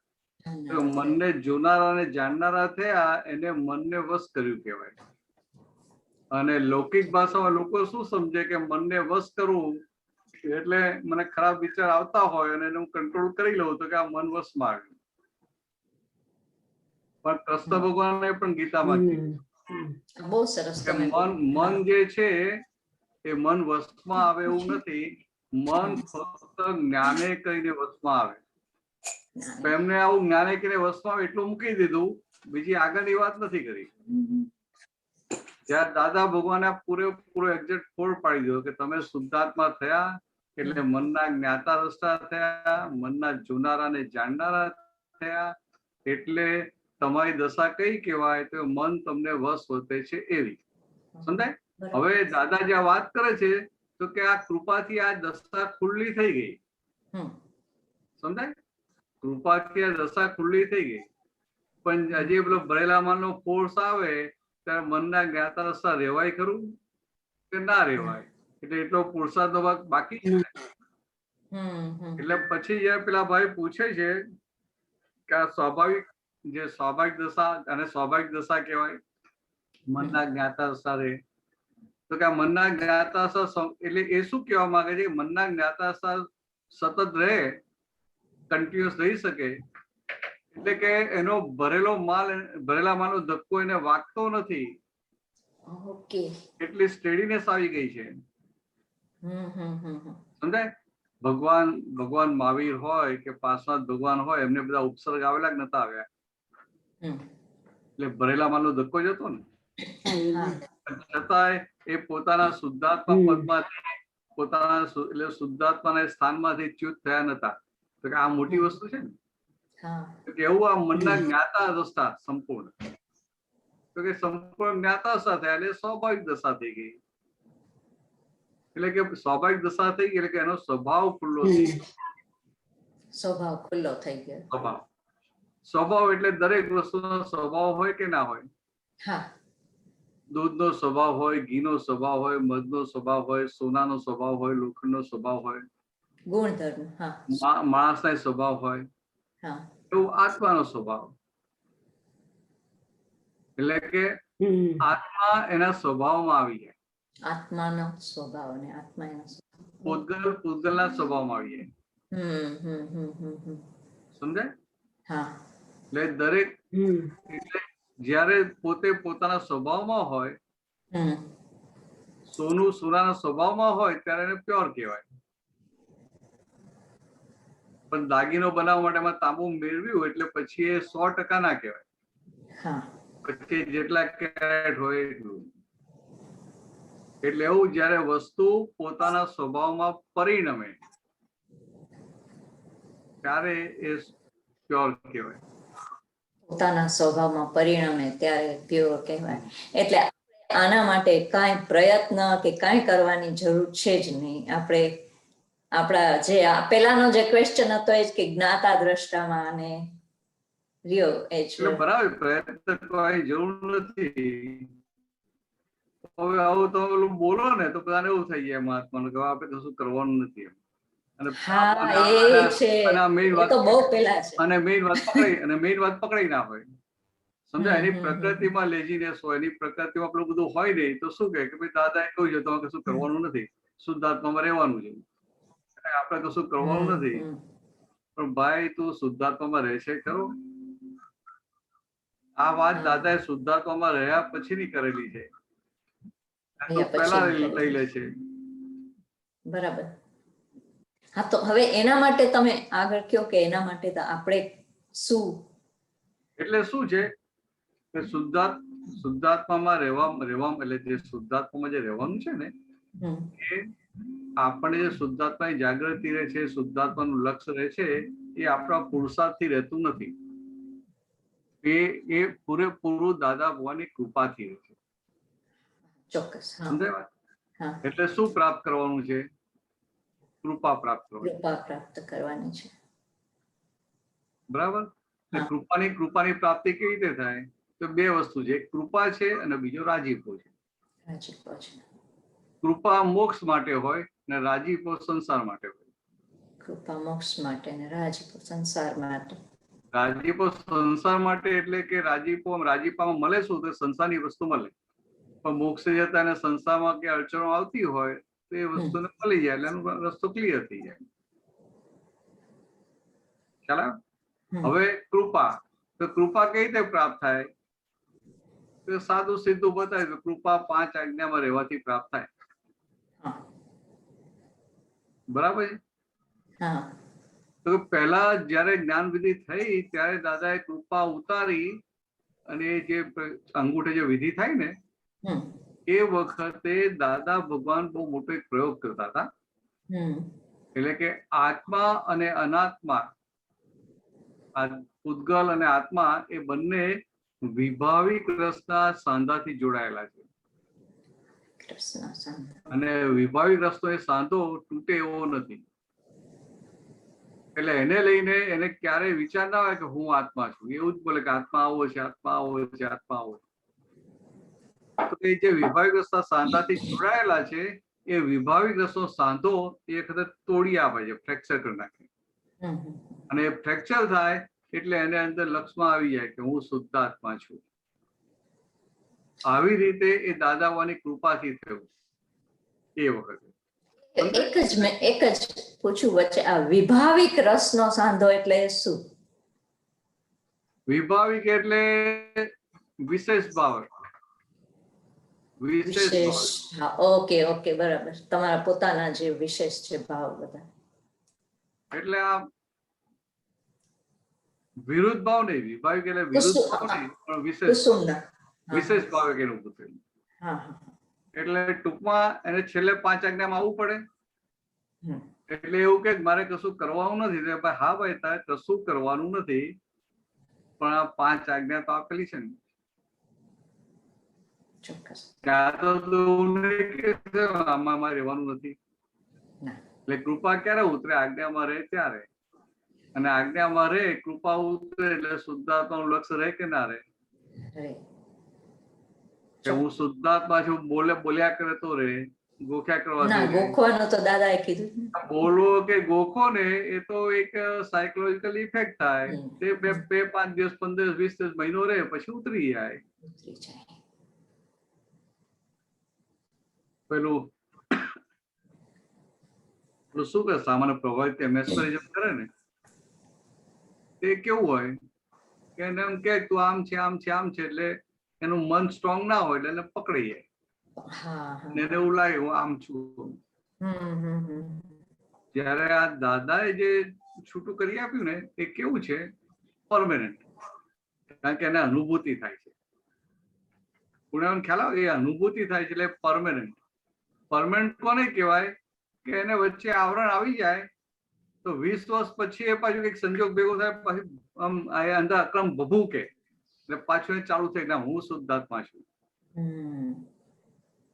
તો મનને જોનારા ને જાણનારા થયા એને મનને વશ કર્યું કહેવાય. અને લૌકિક ભાષામાં લોકો શું સમજે કે મનને વશ કરવું એટલે મને ખરાબ વિચાર આવતા હોય અને હું કંટ્રોલ કરી લઉં તો કે આ મન વશમાં આવ્યું. પણ કૃષ્ણ ભગવાને પણ ગીતામાં કીધું બહુ સરસ કે મન જે છે એ મન વશમાં આવે એવું નથી. મન ફક્ત જ્ઞાને કરીને વશમાં આવે. તો એમને આવું જ્ઞાને કરીને વશમાં આવે એટલું મૂકી દીધું, બીજી આગળની વાત નથી કરી. ત્યારે દાદા ભગવાને પૂરેપૂરો એક્ઝેક્ટ ફોડ પાડી દીધો કે તમે શુદ્ધાત્મા થયા એટલે મનના જ્ઞાતા દ્રષ્ટા થયા, મનના જોનારા ને જાણનારા થયા. એટલે તમારી દશા કઈ કહેવાય? તો મન તમને વશ વર્તે છે એવી. સમજાય? હવે દાદા જે વાત કરે છે તો કે આ કૃપાથી આ દશા ખુલ્લી થઈ ગઈ. સમજાય? કૃપાથી આ દશા ખુલ્લી થઈ ગઈ. પણ હજી પેલો ભરેલામાંનો ફોર્સ આવે ત્યારે મનના જ્ઞાતા દશા રહેવાય ખરું કે ના રહેવાય? એટલે એટલો પુરુષાર્થ ભાગ બાકી છે. એટલે પછી જયારે પેલા ભાઈ પૂછે છે કે આ સ્વાભાવિક દશા અને સ્વાભાવિક દશા કહેવાય, મનના જ્ઞાતા દશા રહે. તો કે આ મનના જ્ઞાતા દશા એટલે એ શું કહેવા માંગે છે? મનના જ્ઞાતા દશા સતત રહે, કન્ટિન્યુઅસ રહી શકે. એટલે કે એનો ભરેલા માલનો ધક્કો એને વાગતો નથી. એટલી સ્ટેડીનેસ આવી ગઈ છે. સમજાય? ભગવાન મહાવીર હોય કે પાર્શ્વનાથ ભગવાન હોય, એમને બધા ઉપસર્ગ આવેલા કે નતા આવ્યા? એટલે ભરેલા માલનો ધક્કો જ હતો ને. છતાંય એ પોતાના શુદ્ધાત્મા પદમાંથી પોતાના એટલે શુદ્ધાત્માના સ્થાનમાંથી ચ્યુત થયા નતા. તો કે આ મોટી વસ્તુ છે ને. એવું આ મનના જ્ઞાતા દશા સંપૂર્ણ, તો કે સંપૂર્ણ જ્ઞાતા દશા થયા એટલે સ્વાભાવિક દશા થઈ ગઈ. એટલે કે સ્વાભાવિક દશા થઈ ગઈ એટલે કે એનો સ્વભાવ ખુલ્લો થઈ ગયો. સ્વભાવ સ્વભાવ એટલે દરેક વસ્તુનો સ્વભાવ હોય કે ના હોય? દૂધનો સ્વભાવ હોય, ઘીનો સ્વભાવ હોય, મધનો સ્વભાવ હોય, સોનાનો સ્વભાવ હોય, લોખંડનો સ્વભાવ હોય, ગુણધર્મ માણસના સ્વભાવ હોય. એવું આત્માનો સ્વભાવ. એટલે કે આત્મા એના સ્વભાવમાં આવી જાય. આત્માનો સ્વભાવ અને આત્મા એનો પૂતગલના સ્વભાવમાં આવી જાય. સમજાય? એટલે દરેક એટલે જયારે પોતે પોતાના સ્વભાવમાં હોય, સોનું સોનાના સ્વભાવમાં હોય ત્યારે એને પ્યોર કહેવાય. પણ દાગીનો બનાવવા માટે એમાં તાંબુ મેળવ્યું એટલે પછી એ 100% ના કહેવાય. પછી જેટલા કેરેટ હોય એટલું. એટલે એવું જયારે વસ્તુ પોતાના સ્વભાવમાં પરિણમે ત્યારે એ પ્યોર કહેવાય. પોતાના સ્વભાવમાં પરિણમે ત્યારે પ્યોર કહેવાય. એટલે આના માટે કાંઈ પ્રયત્ન કે કાંઈ કરવાની જરૂર છે જ નહીં. આપણે આપણા જે પેલાનો જે ક્વેશ્ચન હતો એ જ કે જ્ઞાતા દ્રષ્ટામાં અને રહ્યો એ જ બરાબર. પ્રયત્ન કરવાની જરૂર નથી. હવે આવું તો બોલો ને તો બધાને એવું થઈ જાય મહાત્માનું કે આપણે કશું કરવાનું નથી. અને મેઇન વાત પકડાઈ ના હોય. સમજાય? એની પ્રકૃતિમાં લેઝીનેસ હોય, એની પ્રકૃતિમાં આપણું બધું હોય નહીં તો શું કે ભાઈ દાદા કહ્યું છે તમારે કશું કરવાનું નથી, શુદ્ધાત્મામાં રહેવાનું છે, આપણે કશું કરવાનું નથી. પણ ભાઈ તું શુદ્ધાત્મામાં રહેશે ખરો? આ વાત દાદાએ શુદ્ધાત્મામાં રહ્યા પછીની કરેલી છે. પહેલા લઈ લે છે. બરાબર. હા, તો હવે એના માટે તમે આગળ કહો કે એના માટે આપણે શું એટલે શું છે કે શુદ્ધાત્મામાં રહેવા એટલે જે શુદ્ધાત્મામાં જે રહેવાનું છે ને એ આપણે જે શુદ્ધાત્માની જાગૃતિ રહે છે, શુદ્ધાત્માનું લક્ષ્ય રહે છે, એ આપણા પુરુષાર્થથી રહેતું નથી. એ પૂરેપૂરું દાદા ભગવાનની કૃપાથી રહે છે. ચોક્કસ. હા, સમજાય વાત? હા. એટલે શું પ્રાપ્ત કરવાનું છે? કૃપા પ્રાપ્ત કરવાની. કૃપા પ્રાપ્ત કરવાની છે. બરાબર. હા. કૃપાની પ્રાપ્તિ કેવી રીતે થાય? તો બે વસ્તુ છે, એક કૃપા છે અને બીજો રાજીપો છે. રાજીપો છે. કૃપા મોક્ષ માટે હોય અને રાજીપો સંસાર માટે હોય. કૃપા મોક્ષ માટે અને રાજીપો સંસાર માટે. રાજીપો સંસાર માટે એટલે કે રાજીપામાં મળે શું? તો સંસારની વસ્તુ મળે. પણ મોક્ષે જતા અને સંસારમાં કે અડચણો આવતી હોય તો એ વસ્તુને મળી જાય એટલે એનો રસ્તો ક્લિયર થઈ જાય. ખ્યાલ આવે? હવે કૃપા, તો કૃપા કઈ રીતે પ્રાપ્ત થાય? તો સાદું સીધું બતાવ્યું કે કૃપા 5 આજ્ઞામાં રહેવાથી પ્રાપ્ત થાય. બરાબર છે? હા. તો પહેલા જયારે જ્ઞાન વિધિ થઈ ત્યારે દાદાએ કૃપા ઉતારી અને જે અંગૂઠે જે વિધિ થાય ને એ વખતે દાદા ભગવાન બહુ મોટો એક પ્રયોગ કરતા હતા. એટલે કે આત્મા અને અનાત્મા, ઉદ્ગલ અને આત્મા એ બંને વિભાવિક રસના સાંધાથી જોડાયેલા છે. અને વિભાવિક રસનો એ સાંધો તૂટે એવો નથી. એટલે એને લઈને એને ક્યારેય વિચાર ના આવે કે હું આત્મા છું. એવું જ બોલે કે આત્મા આવો છે, આત્મા આવો છે, આત્મા આવો છે. તો એ જે વિભાવિક રસના સાંધાથી જોડાયેલા છે એ વિભાવિક રસનો સાંધો એ વખતે તોડી આપે છે, ફ્રેક્ચર કરી નાખે. અને એ ફ્રેક્ચર થાય એટલે એને અંદર લક્ષમાં આવી જાય કે હું શુદ્ધ આત્મા છું. આવી રીતે એ દાદાવાની કૃપાથી થયું એ વખતે. એક જ પૂછું વચ્ચે, આ વિભાવિક રસનો સાંધો એટલે શું? વિભાવિક એટલે વિશેષ ભાવ. વિશેષ. હા, ઓકે ઓકે, બરાબર. તમારા પોતાના જે વિશેષ છે ભાવ બધા. એટલે આ વિરુદ્ધ ભાવ નહીં, વિભાવિક એટલે વિરુદ્ધ ભાવ નહીં, પણ વિશેષ ભાવ એનું પૂછેલું. એટલે ટૂંકમાં એને છેલ્લે 5 આજ્ઞામાં આવવું પડે. એટલે એવું કે મારે કશું કરવાનું નથી. હા ભાઈ, તારે કશું કરવાનું નથી, પણ આ 5 આજ્ઞા તો આપેલી છે ને. આમાં રહેવાનું નથી. એટલે કૃપા ક્યારે ઉતરે? આજ્ઞામાં રહે ત્યારે. અને આજ્ઞામાં રહે, કૃપા ઉતરે એટલે શુદ્ધાત્માનું લક્ષ્ય રહે કે ના રહે? હું શુદ્ધાત્મા છું, બોલ્યા કરે તો રે, ગોખ્યા કરવા ગોખવાનું તો દાદાએ કીધું. બોલો કે ગોખો ને એ તો એક સાયકોલોજીકલ ઇફેક્ટ થાય. તે 2, 5 દિવસ, 15 દિવસ, 20 દિવસ, મહિનો રહે, પછી ઉતરી જાય. પેલું શું કે સામાન્ય પ્રભાવિત મેસ્મરિઝમ કરે ને, તે કેવું હોય કે એને એમ કે તું આમ છે, આમ છે, આમ છે, એટલે એનું મન સ્ટ્રોંગ ના હોય એટલે એને પકડી જાય. એને એવું લાગે હું આમ છું. જયારે આ દાદાએ જે છૂટું કરી આપ્યું ને એ કેવું છે? પરમેનન્ટ. કારણ કે એને અનુભૂતિ થાય છે. પુણ્યવાન ખ્યાલ આવે? એ અનુભૂતિ થાય છે એટલે પરમેનન્ટ. પરમેનન્ટ કોને કહેવાય? કે એને વચ્ચે આવરણ આવી જાય તો 20 વર્ષ પછી એ પાછું એક સંજોગ ભેગો થાય, પાછું આમ અંદર અક્રમ ભભૂકે એટલે પાછું એ ચાલુ થાય કે હું શુદ્ધાત્મા છું.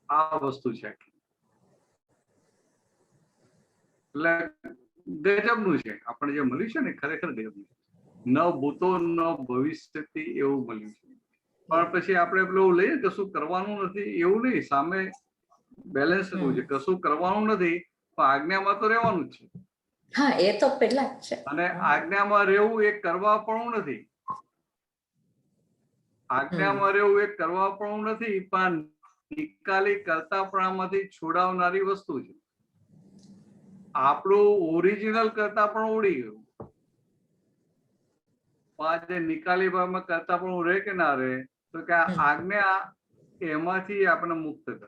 આ વસ્તુ છે. એટલે ગજબનું છે. આપણે જે મળ્યું છે ને ખરેખર ગજબનું છે. ન ભૂતો ન ભવિષ્યથી એવું મળ્યું છે. પણ પછી આપણે પેલું લઈએ કશું કરવાનું નથી એવું નહીં. સામે બેલેન્સ કરવું છે. કશું કરવાનું નથી પણ આજ્ઞામાં તો રહેવાનું જ છે. હા, એ તો પહેલા જ છે. અને આજ્ઞામાં રહેવું એ કરવા પણ નથી. આજ્ઞામાં રહેવું એ કરવા પણ નથી, પણ નિકાલી કરતાપણામાંથી છોડાવનારી વસ્તુ છે. આપણું ઓરિજિનલ કરતા પણ ઉડી ગયું. પણ જે નિકાલી ભાવમાં કરતા પણ રહે કે ના રહે, તો કે આજ્ઞા એમાંથી આપણને મુક્ત કરે.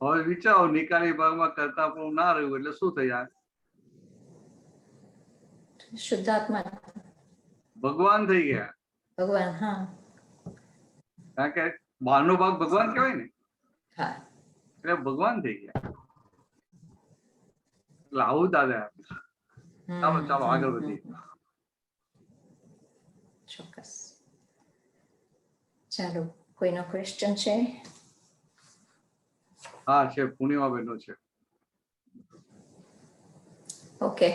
હવે વિચારો, નિકાલી ભાગમાં કરતા પણ ના રહ્યું એટલે શું થઈ જાય? શુદ્ધાત્મા, ભગવાન થઈ ગયા. ભગવાન. હા, કારણ કે બહારનો ભાગ ભગવાન કહેવાય ને. હા, એટલે ભગવાન થઈ ગયા. એટલે આવું દાદા આપે છે. ચાલો ચાલો આગળ વધીએ. ચોક્કસ. ચાલો, કોઈનો ક્વેશ્ચન છે? હા છે, પૂર્ણિમાબેન નો છે. ઓકે,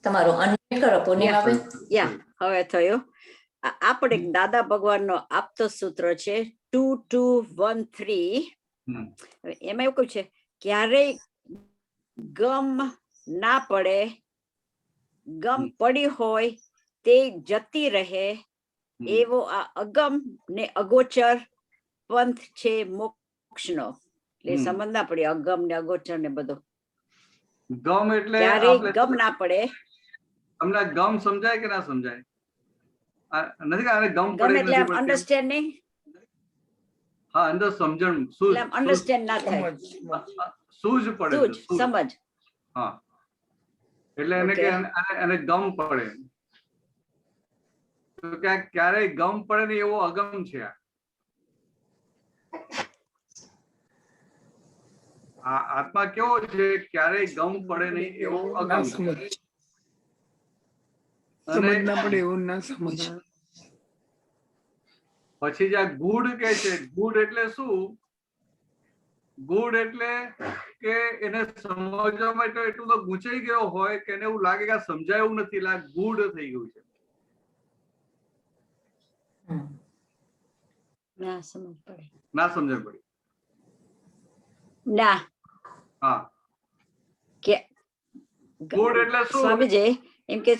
તમારું અનમ્યુટ કરો પૂર્ણિમાબેન. યા હવે થયો. આપણે દાદા ભગવાનનો આપતો સૂત્ર છે 2213. એમાં એવું કહ્યું છે, ક્યારેય ગમ ના પડે, ગમ પડી હોય તે જતી રહે, એવો આ અગમ ને અગોચર પંથ છે મોક્ષનો. એટલે સમજ ના પડી અગમ ને અગોચર ને બધું. ગમ એટલે ક્યારેય ગમ ના પડે. તમને ગમ સમજાય કે ના સમજાય? નથી આને ગમ ગમ પડે એટલે નથી પડતી. અન્ડરસ્ટેન્ડિંગ. હા, અંદર સમજણ એટલે અન્ડરસ્ટેન્ડ ના થાય. સૂઝ પડે, સૂઝ સમજ. હા, એટલે એને કે એને ગમ પડે. તો ક્યારેય ગમ પડે ને એવો અગમ છે. આ આત્મા કેવો છે? ક્યારેય ગમ પડે નહીં એવો અગમ છે. સમજ ના પડે એવું ના સમજ. પછી જે ગુડ કે છે, ગુડ એટલે શું? ગુડ એટલે કે એને સમજવા માટે એટલું તો ગૂંચાઈ ગયો હોય કે એને એવું લાગે કે આ સમજાયું નથી, એટલે ગુડ થઈ ગયું છે. ના સમજ પડે. ના સમજણ પડી. ના. હા, કે ગુડ એટલે શું? સ્વામીજી એમ કે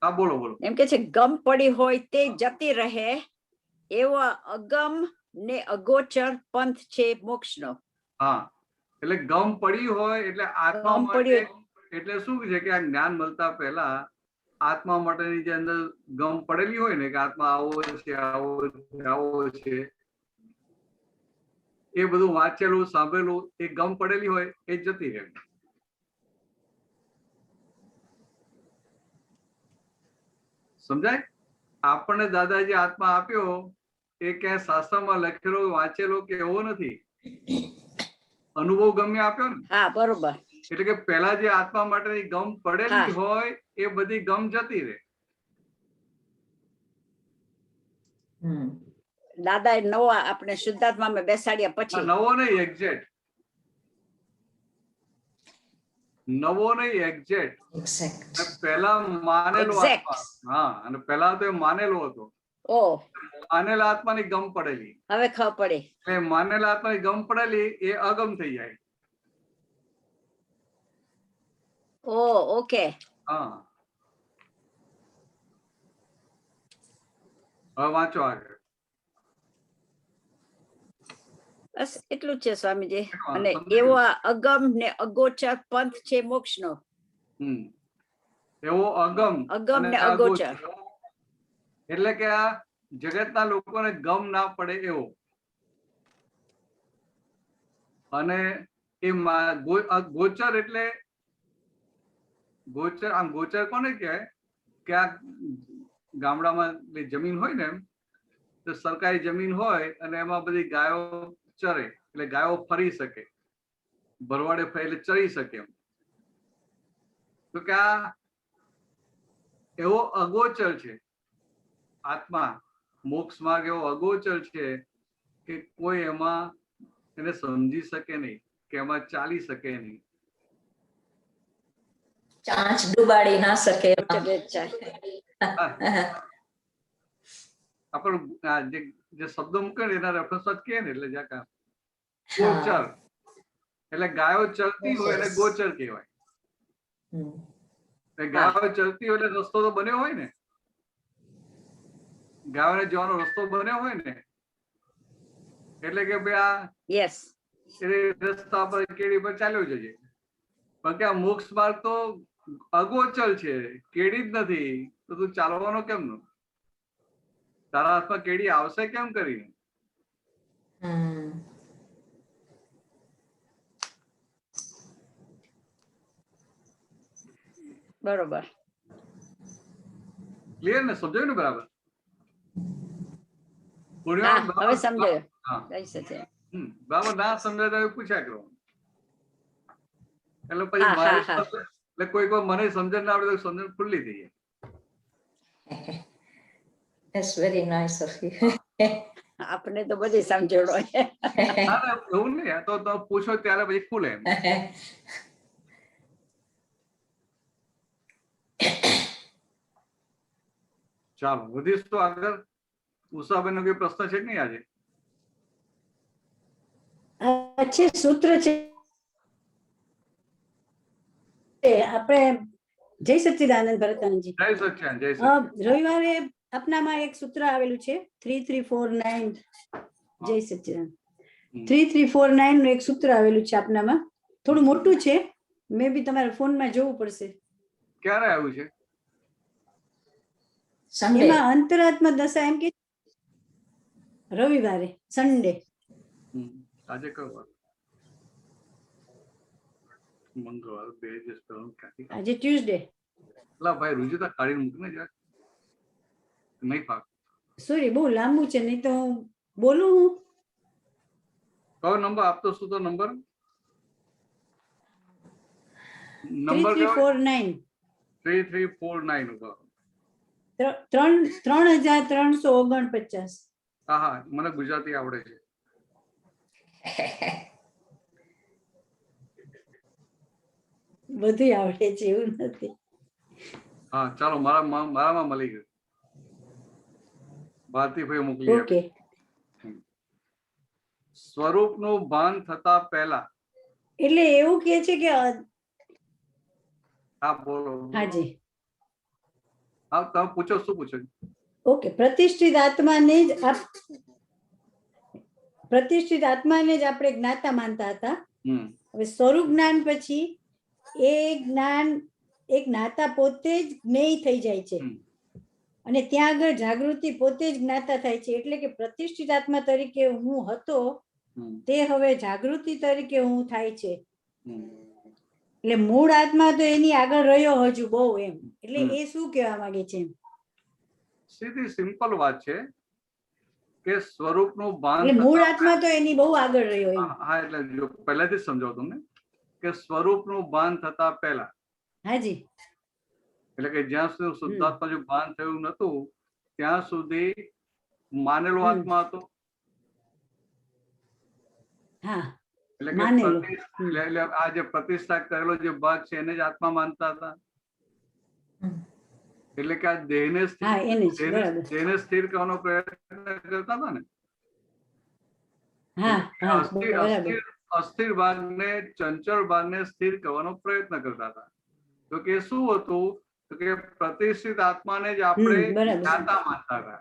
હા, બોલો બોલો. એમ કે છે ગમ પડી હોય તે જતી રહે, એવો અગમ ને અગોચર પંથ છે મોક્ષનો. હા, એટલે ગમ પડી હોય એટલે આત્મા માટે, એટલે શું છે કે આ જ્ઞાન મળતા પહેલા આત્મા માટેની જે અંદર ગમ પડેલી હોય ને કે આત્મા આવો છે, આવો છે, એ બધું વાંચેલું સાંભળેલું એ ગમ પડેલી હોય એ જતી રહે. સમજાય? આપણને દાદાજી આત્મા આપ્યો એ ક્યાંય શાસ્ત્રમાં લખેલો વાંચેલો કે એવો નથી, અનુભવ ગમ્ય આપ્યો ને. હા, બરોબર. એટલે કે પેલા જે આત્મા માટેની ગમ પડેલી હોય એ બધી ગમ જતી રહે. દાદા નવો આપણે શુદ્ધાત્મામાં બેસાડ્યા પછી. નવો નહીં, એક્ઝેક્ટ. નવો નહીં, એક્ઝેક્ટ. પહેલા માનેલો આત્મા. હા, અને પહેલા તો એ માનેલો હતો. માનેલા આત્માની ગમ પડેલી. હવે ખબર પડે. એ માનેલા આત્માની ગમ પડેલી એ અગમ થઈ જાય. ઓકે. હા, હવે વાંચો આગળ. બસ એટલું જ છે સ્વામીજી. અને એવો અગમ ને અગોચર પંથ છે મોક્ષનો. એવો અગમ ને અગોચર એટલે કે આ જગતના લોકોને ગમ ના પડે એવો. અને એ ગોચર એટલે ગોચર, આમ ગોચર કોને કહેવાય કે આ ગામડામાં જમીન હોય ને, તો સરકારી જમીન હોય અને એમાં બધી ગાયો ચરે, એટલે ગાયો ફરી શકે, ભરવાડે એટલે ચરી શકે એમ. તો કે આ એવો અગોચર છે આત્મા, મોક્ષ માર્ગ એવો અગોચર છે કે કોઈ એમાં એને સમજી શકે નહીં, કે એમાં ચાલી શકે નહીં. ચાંચ ડુબાડી ના શકે. આપણે જે શબ્દો મૂકે ને એના રેફરન્સ કહે ને, એટલે જ્યાં ગોચર એટલે ગાયો ચરતી હોય એને ગોચર કહેવાય. ગાયો ચરતી હોય એટલે રસ્તો તો બન્યો હોય ને, ગાયોને જવાનો રસ્તો બન્યો હોય ને, એટલે કે ભાઈ આ રસ્તા પર કેડી પર ચાલ્યો જજે. પણ કે આ મોક્ષ માર્ગ તો અગોચર છે, કેડી જ નથી, તો તું ચાલવાનો કેમ નો? તારા હાથમાં કેડી આવશે કેમ કરીને? બરોબર. ક્લિયર ને? સમજાયું ને બરાબર? હવે સમજાયું. બરાબર ના સમજાય તો પૂછ્યા કરો. એટલે પછી એટલે કોઈ મને સમજણ ના આવડે તો સમજણ ખુલ્લી થઈ જાય. That's very nice of you. આપને તો બધી સમજણ હોય. ના ના એવું નહીં, આ તો પૂછો ત્યારે પછી ખુલે એમ. ચાલો વધીશ તો આગળ. ઉષાબેન નો કોઈ પ્રશ્ન છે કે નહીં આજે? છે સૂત્ર છે આપણે જય સચ્ચિદાનંદ ભરતાનંદજી. જય સચ્ચિદાનંદ, જય સચ્ચિદાનંદ. રવિવારે આપનામાં એક સૂત્ર આવેલું છે 3349. જય સચ્ચિદાનંદ 3349 નું એક સૂત્ર આવેલું છે આપનામાં. થોડું મોટું છે, મે બી તમારા ફોનમાં જોવું પડશે. ક્યારે આવ્યું છે? એમાં અંતરાત્મા દશા એમ કે રવિવારે સન્ડે. આજે કયો વાર? મંગળવાર. 2 દિવસ પહેલા. આજે ટ્યુઝડે. લા ભાઈ રુજિતા કાઢીને મૂકને જરાક. નહીં પાક. સોરી, બહુ લાંબુ છે, નહીં તો બોલું હું. કયો નંબર આપતો? શું તો નંબર? 3349. 3349 ઉપર. 3349. હા હા, મને ગુજરાતી આવડે છે. બધું આવડે છે એવું નથી. હા ચાલો, મારામાં મળી ગયું. ભારતીભાઈ મોકલી. ઓકે. સ્વરૂપનું ભાન થતા પહેલા. એટલે એવું કે છે કે હા બોલો. હાજી. હા તમે પૂછો, શું પૂછો? ઓકે, પ્રતિષ્ઠિત આત્માને જ આપણે જ્ઞાતા માનતા હતા. હવે સ્વરૂપ જ્ઞાન પછી એ જ્ઞાન એક જ્ઞાતા પોતે જ જ્ઞેય થઈ જાય છે અને ત્યાં આગળ જાગૃતિ પોતે જ જ્ઞાતા થાય છે. એટલે કે પ્રતિષ્ઠિત આત્મા તરીકે હું હતો તે હવે જાગૃતિ તરીકે હું થાય છે. એટલે મૂળ આત્મા તો એની આગળ રહ્યો હજુ બહુ એમ. એટલે એ શું કહેવા માંગે છે? સીધી સિમ્પલ વાત છે કે સ્વરૂપનું ભાન. એટલે મૂળ આત્મા તો એની બહુ આગળ રહ્યો એમ. હા એટલે જો પહેલાથી જ સમજાવું તમને કે સ્વરૂપનું ભાન થતા પહેલા. હાજી. એટલે કે જ્યાં સુધી શુદ્ધાત્મા જો ભાન થયું નતું ત્યાં સુધી માનેલો આત્મા હતો. હા, એટલે કે આ જે પ્રતિષ્ઠા કરેલો જે ભાગ છે એને જ આત્મા માનતા હતા. એટલે કે આ દેહને સ્થિર કરવાનો પ્રયત્ન કરતા હતા ને. અસ્થિર ભાગને, ચંચળ ભાગને સ્થિર કરવાનો પ્રયત્ન કરતા હતા. તો કે શું હતું? તો કે પ્રતિષ્ઠિત આત્માને જ આપણે જ્ઞાતા માનતા હતા.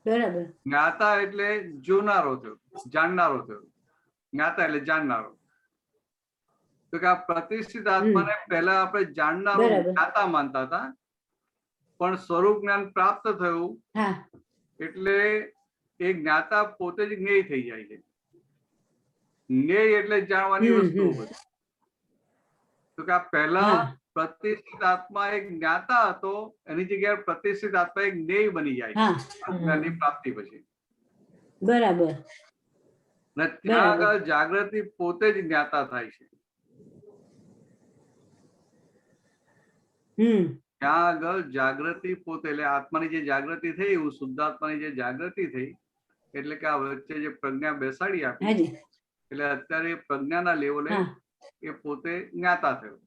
બરાબર. જ્ઞાતા એટલે જોનારો થયો, જાણનારો થયો. જ્ઞાતા એટલે જાણનારો. તો કે આ પ્રતિષ્ઠિત આત્માને પહેલા આપણે જાણનારો, જ્ઞાતા માનતા હતા. પણ સ્વરૂપ જ્ઞાન પ્રાપ્ત થયું એટલે એ જ્ઞાતા પોતે જ જ્ઞેય થઈ જાય છે. જ્ઞેય એટલે જાણવાની વસ્તુ. તો કે આ પહેલા પ્રતિષ્ઠિત આત્મા એક જ્ઞાતા હતો, એની જગ્યાએ પ્રતિષ્ઠિત આત્મા એક જ્ઞેય બની જાય છે જ્ઞાનની પ્રાપ્તિ પછી. બરાબર. ને ત્યાં આગળ જાગૃતિ પોતે જ જ્ઞાતા થાય છે. ત્યાં આગળ જાગૃતિ પોતે, એટલે આત્માની જે જાગૃતિ થઈ, એવું શુદ્ધાત્માની જે જાગૃતિ થઈ, એટલે કે આ વચ્ચે જે પ્રજ્ઞા બેસાડી આપી, એટલે અત્યારે પ્રજ્ઞાના લેવલે એ પોતે જ્ઞાતા થયો.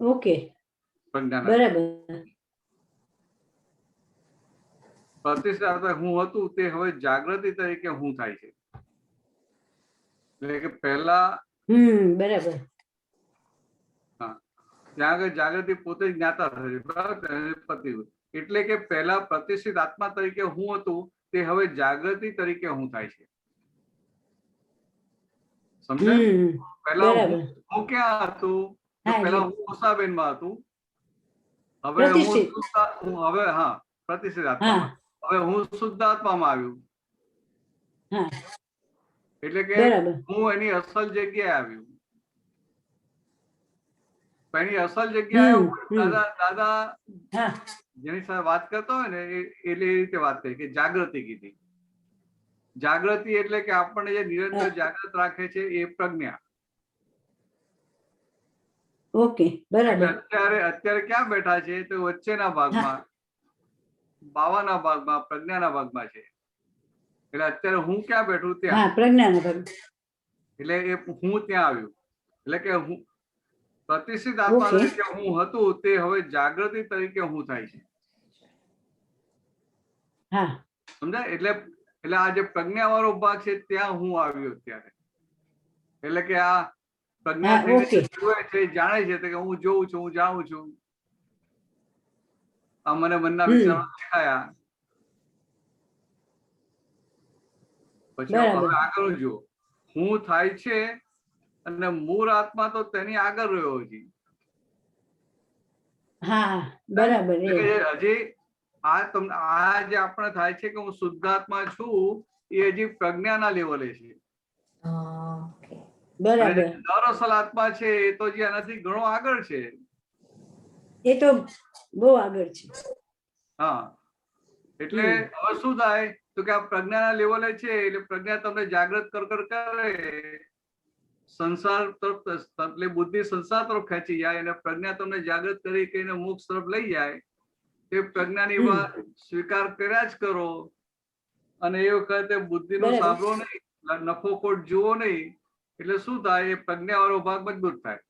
ઓકે, પ્રજ્ઞાના બરાબર. પ્રતિષ્ઠિત હું હતું તે હવે જાગૃતિ તરીકે હું થાય છે. એટલે કે પહેલા બરાબર. ત્યાં આગળ જાગૃતિ પોતે જ જ્ઞાતા થશે. બરાબર. એટલે કે પહેલા પ્રતિષ્ઠિત આત્મા તરીકે હું હતું તે હવે જાગૃતિ તરીકે હું થાય છે. સમજાય? પહેલા હું ક્યાં હતું? પહેલા હું ઉષાબેન માં હતું. હવે પ્રતિષ્ઠિત આત્મા. હવે હું શુદ્ધ આત્મામાં આવ્યું. એટલે કે હું એની અસલ જગ્યાએ આવ્યું. એની અસલ જગ્યાએ દાદા જેની સાથે વાત કરતો હોય ને એટલે એ રીતે વાત કરી કે જાગૃતિ કીધી. જાગૃતિ એટલે કે આપણને જે નિરંતર જાગૃત રાખે છે એ પ્રજ્ઞા. ઓકે, બરાબર. અત્યારે ક્યાં બેઠા છે? તો વચ્ચેના ભાગમાં, બાવાના ભાગમાં, પ્રજ્ઞાના ભાગમાં છે. એટલે અત્યારે હું ક્યાં બેઠું? ત્યાં. હા, પ્રજ્ઞાના ભાગ. એટલે એ હું ત્યાં આવ્યું. એટલે કે હું પ્રતિષ્ઠિત આત્મા તરીકે હું હતું તે હવે જાગૃતિ તરીકે હું થાય છે. હા, સમજાય? એટલે આ જે પ્રજ્ઞા વાળો ભાગ છે ત્યાં હું આવ્યો અત્યારે. એટલે કે આ પ્રજ્ઞા થઈને છે, જાણે છે કે હું જોઉં છું, હું જાણું છું. આ મને મનના વિચારો દેખાયા. પછી હવે આગળ જો હું થાય છે અને મૂળ આત્મા તો તેની આગળ રહ્યો છે. હા, બરાબર. હજી આ જે આપણે થાય છે કે હું શુદ્ધાત્મા છું એ હજી પ્રજ્ઞાના લેવલે છે. બરાબર. દરઅસલ આત્મા છે એ તો જે આનાથી ઘણો આગળ છે. એ તો બહુ આગળ છે. હા, એટલે હવે શું થાય તો કે આ પ્રજ્ઞાના લેવલે છે એટલે પ્રજ્ઞા તમને જાગૃત કરે, સંસાર તરફ, એટલે બુદ્ધિ સંસાર તરફ ખેંચી જાય અને પ્રજ્ઞા તમને જાગૃત કરી કહીને મોક્ષ તરફ લઈ જાય. એ પ્રજ્ઞાની વાત સ્વીકાર કર્યા જ કરો અને એ વખતે બુદ્ધિનો સાંભળો નહીં, નફો ખોટ જુઓ નહીં. એટલે શું થાય? એ પ્રજ્ઞા વાળો ભાગ મજબૂત થાય.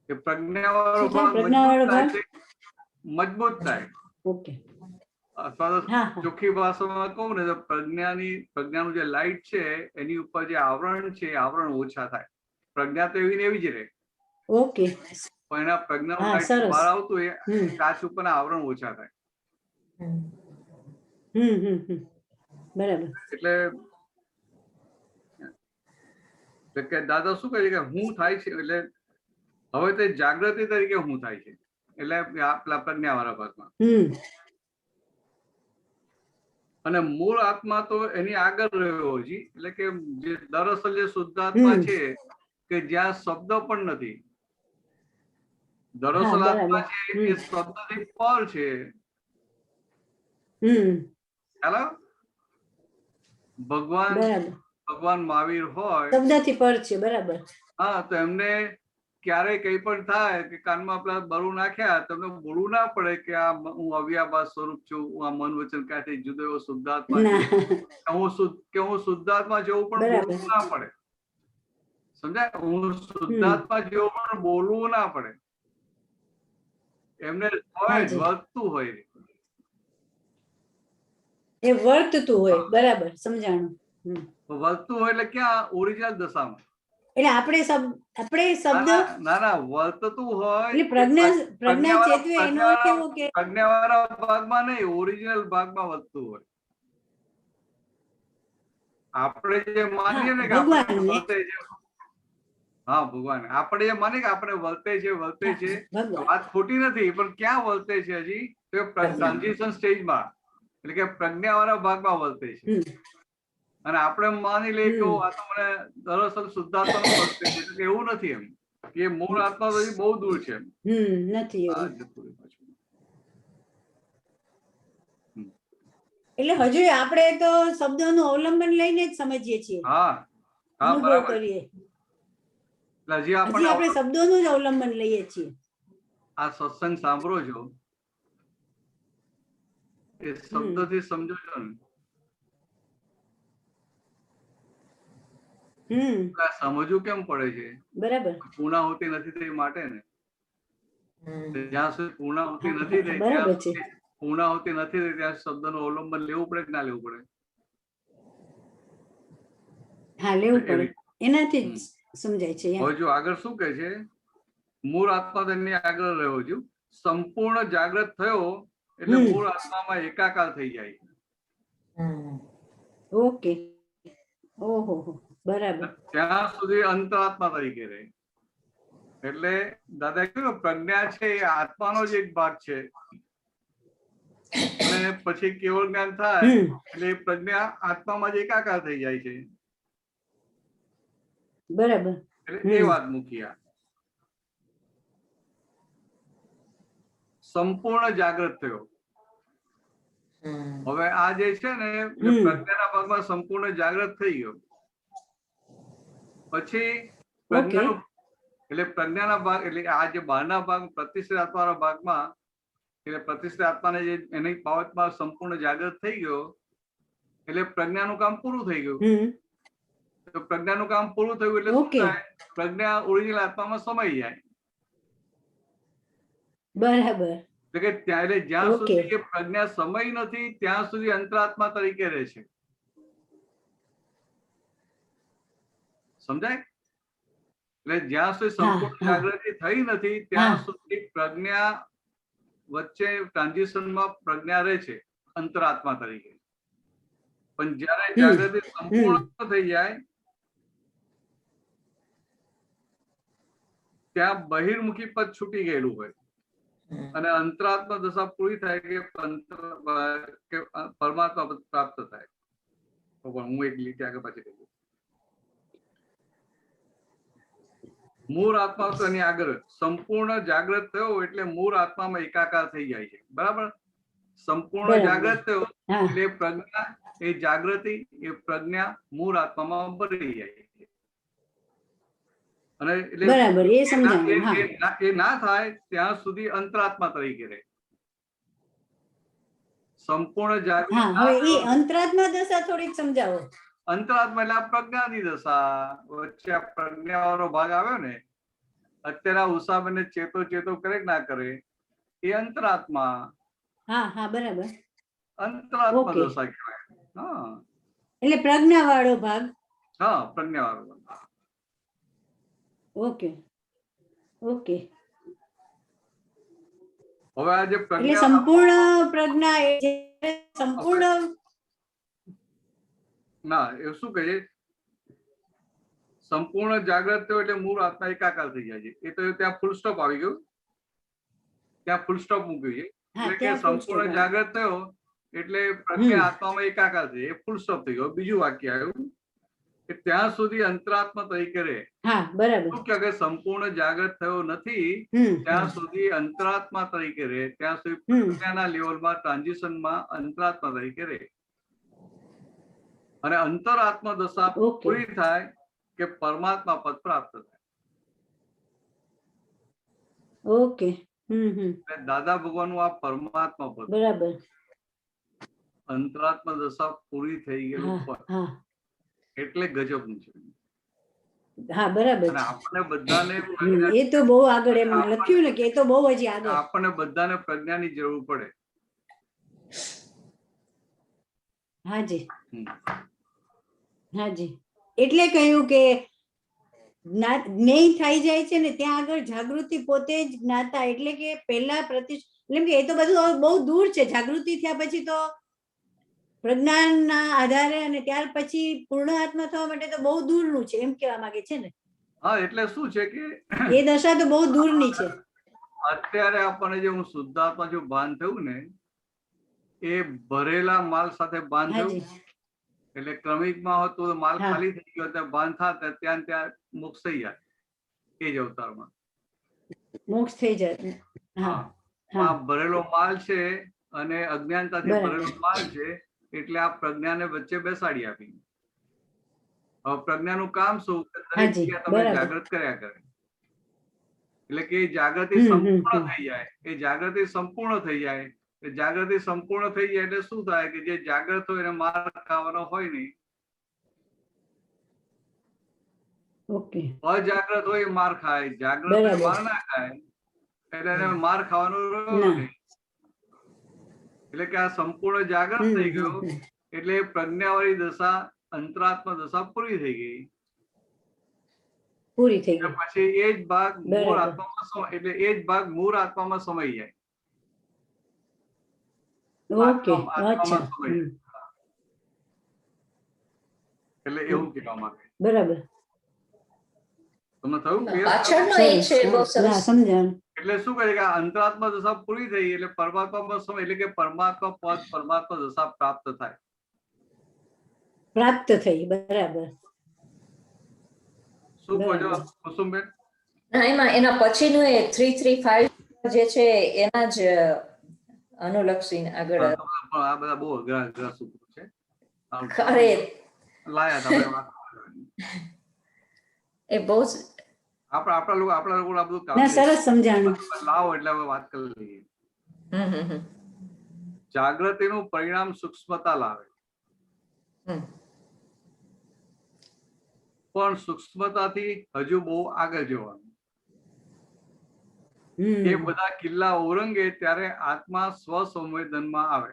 એ પ્રજ્ઞા વાળો ભાગ મજબૂત થાય. ઓકે. અથવા ચોખ્ખી ભાષામાં કહું ને તો પ્રજ્ઞાનું જે લાઈટ છે એની ઉપર જે આવરણ છે આવરણ ઓછા થાય. પ્રજ્ઞા તો એવી ને એવી જ રહે. ઓકે. પણ એના પ્રજ્ઞાનું લાઈટ બહાર આવતું એ કાચ ઉપરના આવરણ ઓછા થાય. બરાબર. એટલે કે દાદા શું કહે છે કે હું થાય છે એટલે હવે તે જાગૃતિ તરીકે હું થાય છે. એટલે પેલા પ્રજ્ઞા વાળા ભાગમાં. અને મૂળ આત્મા તો એની આગળ રહ્યો છે. એટલે કે જે દરઅસલ જે શુદ્ધ આત્મા છે કે જ્યાં શબ્દ પણ નથી. દરઅસલ આત્મા છે એ શબ્દથી પર છે. હેલો, ભગવાન મહાવીર હોય શબ્દથી પર છે. બરાબર. હા, તો એમને ક્યારેય કઈ પણ થાય કે કાનમાં પેલા બરું નાખ્યા તમને બોલવું ના પડે કે આ હું અવ્યાભાસ સ્વરૂપ છું, હું આ મન વચન ક્યાંથી જુદો એવો શુદ્ધાત્મા છું, હું શુદ્ધાત્મા જેવું પણ બોલવું ના પડે. સમજાય? હું શુદ્ધાત્મા જેવું પણ બોલવું ના પડે. એમને હોય વર્તતું હોય. એ વર્તતું હોય. બરાબર, સમજાણું. વર્તતું હોય એટલે ક્યાં? ઓરિજિનલ દશામાં. એટલે આપણે શબ્દ ના વર્તતું હોય એટલે પ્રજ્ઞા ચેતવે એનો અર્થ એવો કે પ્રજ્ઞાવાળા ભાગમાં નહીં, ઓરિજિનલ ભાગમાં વર્તતું હોય. આપણે જે માનીએ ને કે હા ભગવાન, આપણે જે માનીએ કે આપણે વર્તે છે વાત ખોટી નથી, પણ ક્યાં વર્તે છે? હજી તો ટ્રાન્ઝિશન સ્ટેજમાં, એટલે કે પ્રજ્ઞાવાળા ભાગમાં વર્તે છે. અને આપણે માની લઈએ કે આ તો મને દરઅસલ શુદ્ધાત્મા વર્તે છે. એવું નથી. એમ કે મૂળ આત્મા તો બહુ દૂર છે. નથી. એટલે હજુ આપણે તો શબ્દોનું અવલંબન લઈને જ સમજીએ છીએ. અનુભવ કરીએ. હજી આપણે શબ્દોનું જ અવલંબન લઈએ છીએ. આ સત્સંગ સાંભળો છો એ શબ્દથી સમજો છો ને, સમજવું કેમ પડે છે? બરાબર. પૂર્ણાહુતિ નથી તે માટે ને. જ્યાં સુધી પૂર્ણાહુતિ નથી થઈ ત્યાં શબ્દનું અવલંબન લેવું પડે કે ના લેવું પડે? હા, લેવું પડે. એનાથી જ સમજાય છે. હવે જો આગળ શું કહે છે? મૂળ આત્મા તેની આગળ રહ્યો છું, સંપૂર્ણ જાગૃત થયો એટલે મૂળ આત્મામાં એકાકાર થઈ જાય. ઓકે. ઓહો, બરાબર. ત્યાં સુધી અંતરાત્મા તરીકે રહે. એટલે દાદા કહ્યું પ્રજ્ઞા છે એ આત્માનો જ એક ભાગ છે. અને પછી કેવળ જ્ઞાન થાય એટલે પ્રજ્ઞા આત્મામાં જ એકાકાર થઈ જાય છે. બરાબર. એટલે એ વાત મૂકી. સંપૂર્ણ જાગૃત થયો. હવે આ જે છે ને પ્રજ્ઞાના ભાગમાં સંપૂર્ણ જાગૃત થઈ ગયો. પછી એટલે પ્રજ્ઞાના ભાગ એટલે આ જે બહારના ભાગ પ્રતિષ્ઠિત આત્માના ભાગમાં એટલે પ્રતિષ્ઠિત આત્માને જે એની બાબતમાં સંપૂર્ણ જાગૃત થઈ ગયો એટલે પ્રજ્ઞાનું કામ પૂરું થઈ ગયું. તો પ્રજ્ઞાનું કામ પૂરું થયું એટલે શું થાય? પ્રજ્ઞા ઓરિજિનલ આત્મામાં સમાઈ જાય. બરાબર. એટલે કે ત્યારે જ્યાં સુધી કે પ્રજ્ઞા સમય નથી ત્યાં સુધી અંતરાત્મા તરીકે રહે છે. સમજાય? એટલે જ્યાં સુધી સંપૂર્ણ જાગૃતિ થઈ નથી ત્યાં સુધી પ્રજ્ઞા વચ્ચે ટ્રાન્ઝિશનમાં પ્રજ્ઞા રહે છે અંતરાત્મા તરીકે. પણ જયારે જાગૃતિ સંપૂર્ણ થઈ જાય ત્યાં બહિર્મુખી પદ છૂટી ગયેલું હોય અને અંતરાત્મા દશા પૂરી થાય કે પરમાત્મા પદ પ્રાપ્ત થાય. હું એક લીટી આગળ પાછી કહું. મૂળ આત્મા તો એની આગળ સંપૂર્ણ જાગૃત થયો એટલે મૂળ આત્મામાં એકાકાર થઈ જાય છે. બરાબર? સંપૂર્ણ જાગૃત થયો એટલે પ્રજ્ઞા એ જાગૃતિ એ પ્રજ્ઞા મૂળ આત્મામાં ભરી જાય છે. અને એ ના થાય ત્યાં સુધી અંતરાત્મા તરીકે રહે. સંપૂર્ણ જાગૃત અંતરાત્મા દશા થોડીક સમજાવો. અંતરાત્મા એટલે આ પ્રજ્ઞાની દશા વચ્ચે આ પ્રજ્ઞાવાળો ભાગ આવ્યો ને અત્યારે ઉષાબેન ચેતો ચેતો કરે ના કરે એ અંતરાત્મા. બરાબર. અંતરાત્મા દશા કહેવાય. એટલે પ્રજ્ઞા વાળો ભાગ. પ્રજ્ઞા વાળો ભાગ. ઓકે. હવે આ જે પ્રજ્ઞા સંપૂર્ણ પ્રજ્ઞા સંપૂર્ણ ના એ શું કહે છે? સંપૂર્ણ જાગૃત થયો એટલે મૂળ આત્મા એકાકાર થઈ જાય છે. એ તો ત્યાં ફૂલ સ્ટોપ આવી ગયું. ત્યાં ફૂલ સ્ટોપ મૂક્યું છે. એટલે કે સંપૂર્ણ જાગૃત થયો એટલે પ્રજ્ઞા આત્મામાં એકાકાર થઈ એ ફૂલ સ્ટોપ થઈ ગયો. બીજું વાક્ય આવ્યું કે ત્યાં સુધી અંતરાત્મા તરીકે રહે. શું કે સંપૂર્ણ જાગૃત થયો નથી ત્યાં સુધી અંતરાત્મા તરીકે રહે. ત્યાં સુધી પ્રજ્ઞાના લેવલમાં ટ્રાન્ઝિશનમાં અંતરાત્મા તરીકે રહે. અને અંતરાત્મા દશા પૂરી થાય કે પરમાત્મા પદ પ્રાપ્ત થાય. ઓકે. દાદા ભગવાનનું આ પરમાત્મા પદ. બરાબર. અંતરાત્મા દશા પૂરી થઈ ગયેલું પદ એટલે ગજબનું છે. બરાબર. અને આપણે બધાને એ તો બહુ આગળ એમ લખ્યું ને કે એ તો બહુ હજી આગળ. આપણને બધાને પ્રજ્ઞાની જરૂર પડે. હાજી. એટલે કહ્યું કે જ્ઞેય થઈ જાય છે ને ત્યાં આગળ જાગૃતિ પોતે જ જ્ઞાતા. એટલે કે પહેલા એટલે કે એ તો બધું બહુ દૂર છે. જાગૃતિ થયા પછી તો પ્રજ્ઞાનના આધારે અને ત્યાર પછી પૂર્ણ આત્મા થવા માટે તો બહુ દૂરનું છે એમ કહેવા માંગે છે ને. એટલે શું છે કે એ દશા તો બહુ દૂરની છે. અત્યારે આપણને જે હું શુદ્ધાત્મા જો ભાન થયું ને એ ભરેલા માલ સાથે ભાન થયું. એટલે ક્રમિકમાં હોત તો માલ ખાલી થઈ ગયો તો ભાન થાય ત્યાં ત્યાં મોક્ષ થઈ જાય. એ જ અવતારમાં મોક્ષ થઈ જાય. ભરેલો માલ છે અને અજ્ઞાનતાથી ભરેલો માલ છે એટલે આ પ્રજ્ઞાને વચ્ચે બેસાડી આપી. હવે પ્રજ્ઞાનું કામ શું? તમે જાગૃત કર્યા કરે. એટલે કે જાગૃતિ સંપૂર્ણ થઈ જાય. એ જાગૃતિ સંપૂર્ણ થઈ જાય. જાગૃતિ સંપૂર્ણ થઈ જાય એટલે શું થાય કે જે જાગૃત હોય એને માર ખાવાનો હોય નહીં. અજાગ્રત હોય માર ખાય. જાગૃત માર ના ખાય એટલે એને માર ખાવાનું નહીં. એટલે કે આ સંપૂર્ણ જાગૃત થઈ ગયો એટલે પ્રજ્ઞાવાળી દશા અંતરાત્મા દશા પૂરી થઈ ગઈ. પછી એ જ ભાગ મૂળ આત્મામાં એટલે એ જ ભાગ મૂળ આત્મામાં સમાઈ જાય. એટલે એવું કહેવા માંગે. બરાબર. તમને થયું? એટલે શું કહે કે અંતરાત્મા દશા પૂરી થઈ એટલે પરમાત્મામાં સમય એટલે કે પરમાત્મા પદ પરમાત્મા દશા પ્રાપ્ત થાય. પ્રાપ્ત થઈ. બરાબર. શું કહો છો કુસુમબેન? એમાં એના પછીનું એ 335 જે છે એના જ અનુલક્ષીને આગળ. આ બધા બહુ અઘરા સૂત્રો છે. અરે લાયા તમે એ બહુ આપણા લોકો આ બધું ના સરસ સમજાણું. લાવો એટલે હવે વાત કરી લઈએ. જાગૃતિનું પરિણામ સૂક્ષ્મતા લાવે, પણ સૂક્ષ્મતાથી હજુ બહુ આગળ જવાનું. એ બધા કિલ્લા ઓરંગે ત્યારે આત્મા સ્વસંવેદનમાં આવે.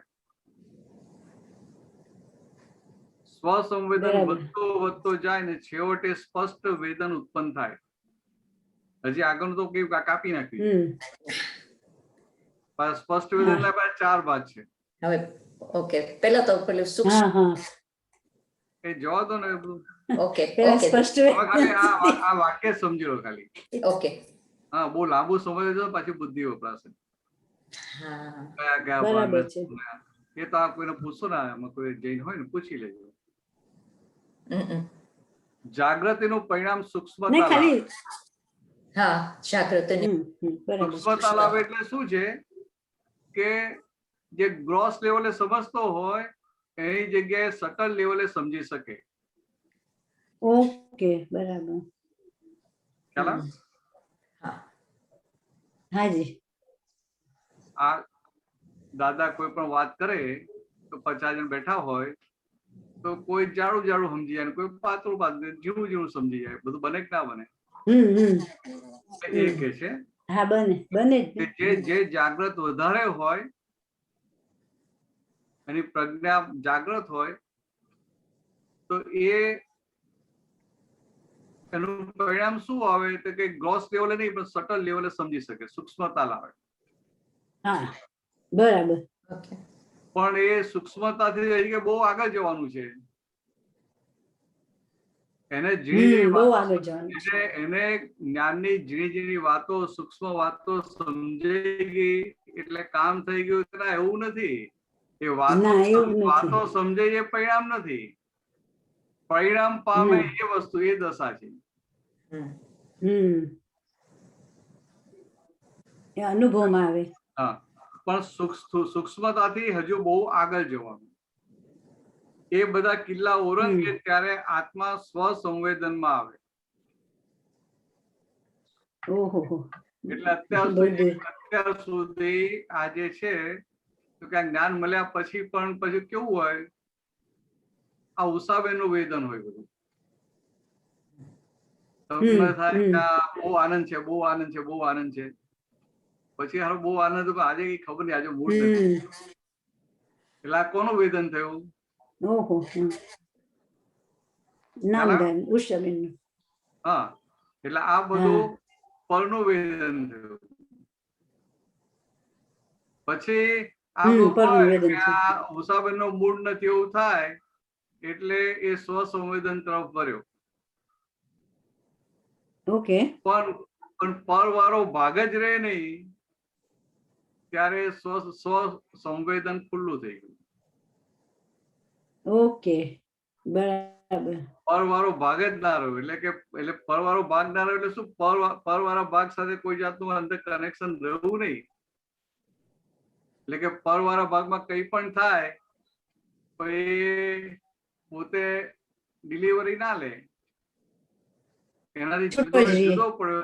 સ્વસંવેદન વધતો જાય ને છેવટે સ્પષ્ટ વેદન ઉત્પન્ન થાય. હજી આગળનું તો કેવું કાપી નાખ્યું. સ્પષ્ટ વેદન એટલે 4 ભાગ છે. હવે ઓકે, પેલા તો પેલું સૂક્ષ્મ એ જવા દો ને બધું. ઓકે સ્પષ્ટ ખાલી આ વાક્ય સમજી લો ખાલી. ઓકે, હા, બહુ લાંબુ સમય જો પાછી બુદ્ધિ વપરાશે. કયા બરાબર છે. એ તો આ કોઈને પૂછો ને, એમાં કોઈ જૈન હોય ને પૂછી લેજો. જાગૃતિનું પરિણામ સૂક્ષ્મતા ખાલી સૂક્ષ્મતા લાવે એટલે શું છે કે જે ગ્રોસ લેવલે સમજતો હોય એની જગ્યાએ સટલ લેવલે સમજી શકે. ઓકે, બરાબર. ખ્યાલ? હાજી. આ દાદા કોઈ પણ વાત કરે તો 50 જણ બેઠા હોય તો કોઈ જાડું જાડું સમજી જાય, કોઈ પાતળું પાતળું ઝીણું ઝીણું સમજી જાય. બધું બને કે ના બને? એ કે છે હા, બને. જે જાગૃત વધારે હોય, એની પ્રજ્ઞા જાગૃત હોય તો એનું પરિણામ શું આવે તો કે ગ્રોસ લેવલે નહીં પણ સટલ લેવલે સમજી શકે, સૂક્ષ્મતા લાવે. હા, બરાબર. પણ એ સૂક્ષ્મતાથી બહુ આગળ જવાનું છે. એને એને જ્ઞાનની ઝીણી ઝીણી વાતો, સૂક્ષ્મ વાતો સમજાઈ ગઈ એટલે કામ થઈ ગયું. એવું નથી. એ વાતો સમજાય એ પરિણામ નથી. પરિણામ પામે એ વસ્તુ, એ દશા છે. અનુભવમાં આવે. હા, પણ સૂક્ષ્મતાથી હજુ બહુ આગળ જવાનું. એ બધા કિલ્લા ઓરંગે ત્યારે આત્મા સ્વસંવેદનમાં આવે. એટલે અત્યાર સુધી આજે છે તો કે જ્ઞાન મળ્યા પછી પણ પછી કેવું હોય, આ ઉષાબેન નું વેદન હોય બધું. તમને થાય કે બહુ આનંદ છે, બહુ આનંદ છે, બહુ આનંદ છે. પછી હારો બહુ આનંદ, આજે કઈ ખબર નહીં, આજે મૂડ નથી. એટલે આ કોનું વેદન થયું? હા, એટલે આ બધું પરનું વેદન થયું. પછી આ ઉષાબેન નો મૂડ નથી એવું થાય એટલે એ સ્વસંવેદન તરફ વર્યો. પણ પર વાળો ભાગ જ રહે નહીં ત્યારે સ્વ સંવેદન ખુલ્લું થઈ ગયું. ઓકે, બરાબર. પર વાળો ભાગ જ ના રહ્યો એટલે પર વાળો ભાગ ના રહ્યો એટલે શું? પર વાળા ભાગ સાથે કોઈ જાતનું અંદર કનેક્શન રહેવું નહીં. એટલે કે પર વાળા ભાગમાં કંઈ પણ થાય તો એ પોતે ડિલિવરી ના લે, એનાથી જુદો પડ્યો,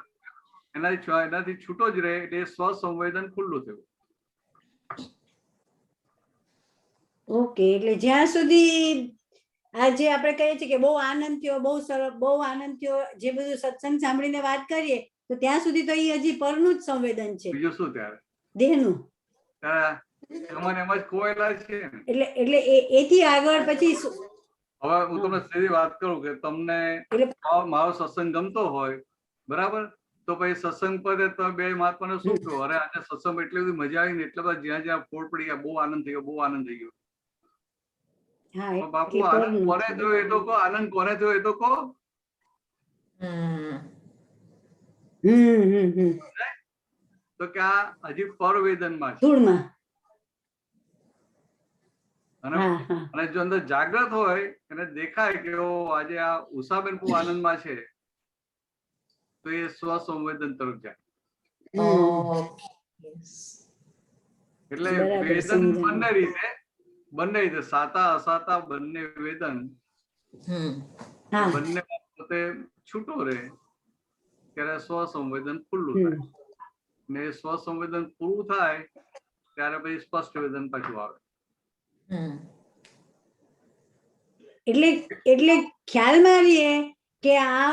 એનાથી છૂટો જ રહે એટલે સ્વસંવેદન ખુલ્લું થયું. ઓકે, એટલે જ્યાં સુધી આજે આપણે કહીએ છીએ કે બહુ આનંદ થયો, બહુ સરસ, બહુ આનંદ થયો, જે બધું સત્સંગ સાંભળીને વાત કરીએ તો ત્યાં સુધી તો એ હજી પરનું જ સંવેદન છે. બીજું શું ત્યારે? દેહનું. એમાં જ ખોવાયેલા છે. એટલે એથી આગળ પછી હવે હું તમને સીધી વાત કરું કે તમને મારો સત્સંગ ગમતો હોય, બરાબર, તો પછી સત્સંગ પર તમે બે મહાત્માને શું કહો? અરે આજે સત્સંગ એટલી બધી મજા આવી ને, એટલે બધા જ્યાં જ્યાં ફોડ પડી ગયા, બહુ આનંદ થઈ ગયો, બહુ આનંદ થઈ ગયો. બાપુ આનંદ કોને થયો એ તો કહો, આનંદ કોને થયો એ તો કહો. તો કે આ હજી પરવેદનમાં છે. અને જો અંદર જાગ્રત હોય એને દેખાય કે આજે આ ઉષાબેન બહુ આનંદમાં છે તો એ સ્વસંવેદન તરફ જાય. એટલે વેદન બંને રીતે સાતા અસાતા બંને વેદન બંને પોતે છૂટો રહે ત્યારે સ્વસંવેદન ખુલ્લું થાય, ને સ્વસંવેદન પૂરું થાય ત્યારે પછી સ્પષ્ટ વેદન પાછું આવે. એટલે ખ્યાલમાં રહીએ કે આ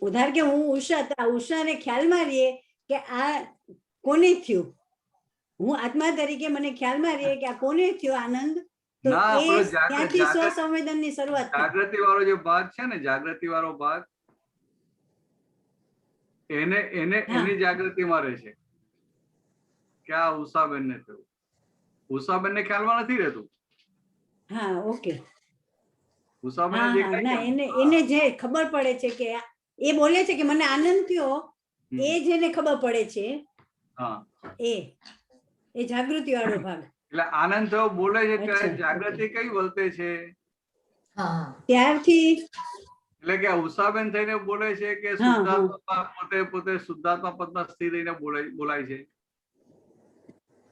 ઉધાર કે હું ઉષા, તો ઉષાને ખ્યાલમાં રહીએ કે આ કોને થયું, હું આત્મા તરીકે મને ખ્યાલમાં રહીએ કે આ કોને થયો આનંદ, તો એ ત્યાંથી સ્વસંવેદનની શરૂઆત થાય. જાગૃતિ વાળો જે ભાગ છે ને, જાગૃતિ વાળો ભાગ એની જાગૃતિમાં રહે છે કે આ ઉષાબેન ને થયું. ઉષાબેન ને ખ્યાલમાં નથી રહેતું. હા, ઓકે. ઉષાબેન એને જે ખબર પડે છે કે એ બોલે છે કે મને આનંદ થયો, એ જેને ખબર પડે છે, એ જાગૃતિ વાળો ભાગ. એટલે આનંદ થયો બોલે છે ત્યારે જાગૃતિ કઈ વલતે છે ત્યારથી. એટલે કે ઉષાબેન થઈને બોલે છે કે શુદ્ધાત્મા પોતે શુદ્ધાત્મા પદમાં સ્થિર રહીને બોલાય છે,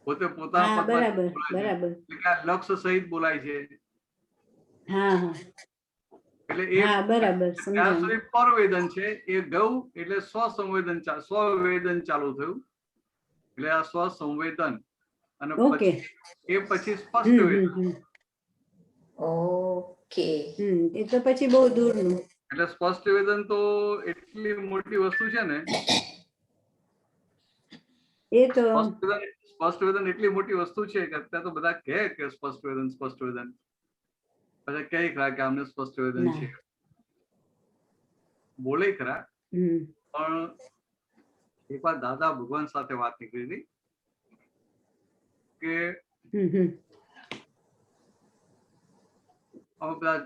પોતે પોતાના પદમાં બરાબર લક્ષ્ય સહિત બોલાય છે. એટલે એ બરાબર ત્યાં સુધી પરવેદન છે, એ ગયું એટલે સ્વવેદન ચાલુ થયું, એટલે આ સ્વસંવેદન અને એ પછી સ્પષ્ટ વેદન. ઓકે, એ તો પછી બહુ દૂરનું. એટલે સ્પષ્ટ વેદન તો એટલી મોટી વસ્તુ છે ને, એ તો સ્પષ્ટ વેદન એટલી મોટી વસ્તુ છે કે અત્યારે તો બધા કહે કે સ્પષ્ટ વેદન, પછી કઈ ખરા કે આમને સ્પષ્ટ વેદન છે, બોલે ખરા. પણ એક વાર દાદા ભગવાન સાથે વાત નીકળી હતી કે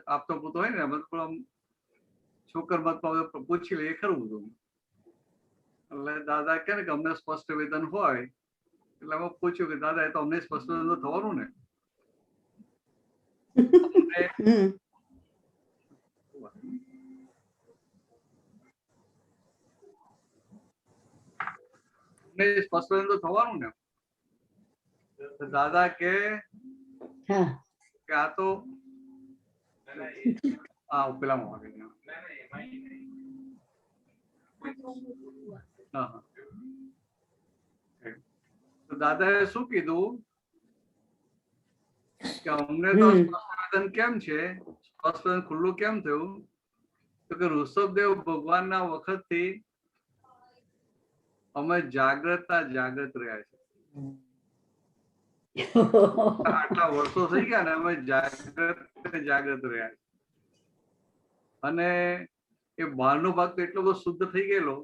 આપતો પૂતો હોય ને, છોકર મત પૂછી લે ખરું બધું. એટલે દાદા કે ને કે અમને સ્પષ્ટ વેદન હોય, એટલે અમે પૂછ્યું કે દાદા એ તો અમને સ્પષ્ટ વેદન તો થવાનું ને. સ્પષ્ટ વેદન તો થવાનું ને. દાદા કે આ તો પેલામાં તો દાદાએ શું કીધું કે અમને તો સ્પષ્ટ કેમ છે, સ્પષ્ટ ખુલ્લું કેમ થયું, તો કે ઋષભદેવ ભગવાનના વખતથી અમે જાગ્રત રહ્યા છે. આટલા વર્ષો થઈ ગયા ને, અમે જાગ્રત રહ્યા છે. અને એ બહારનો ભાગ તો એટલો બધો શુદ્ધ થઈ ગયેલો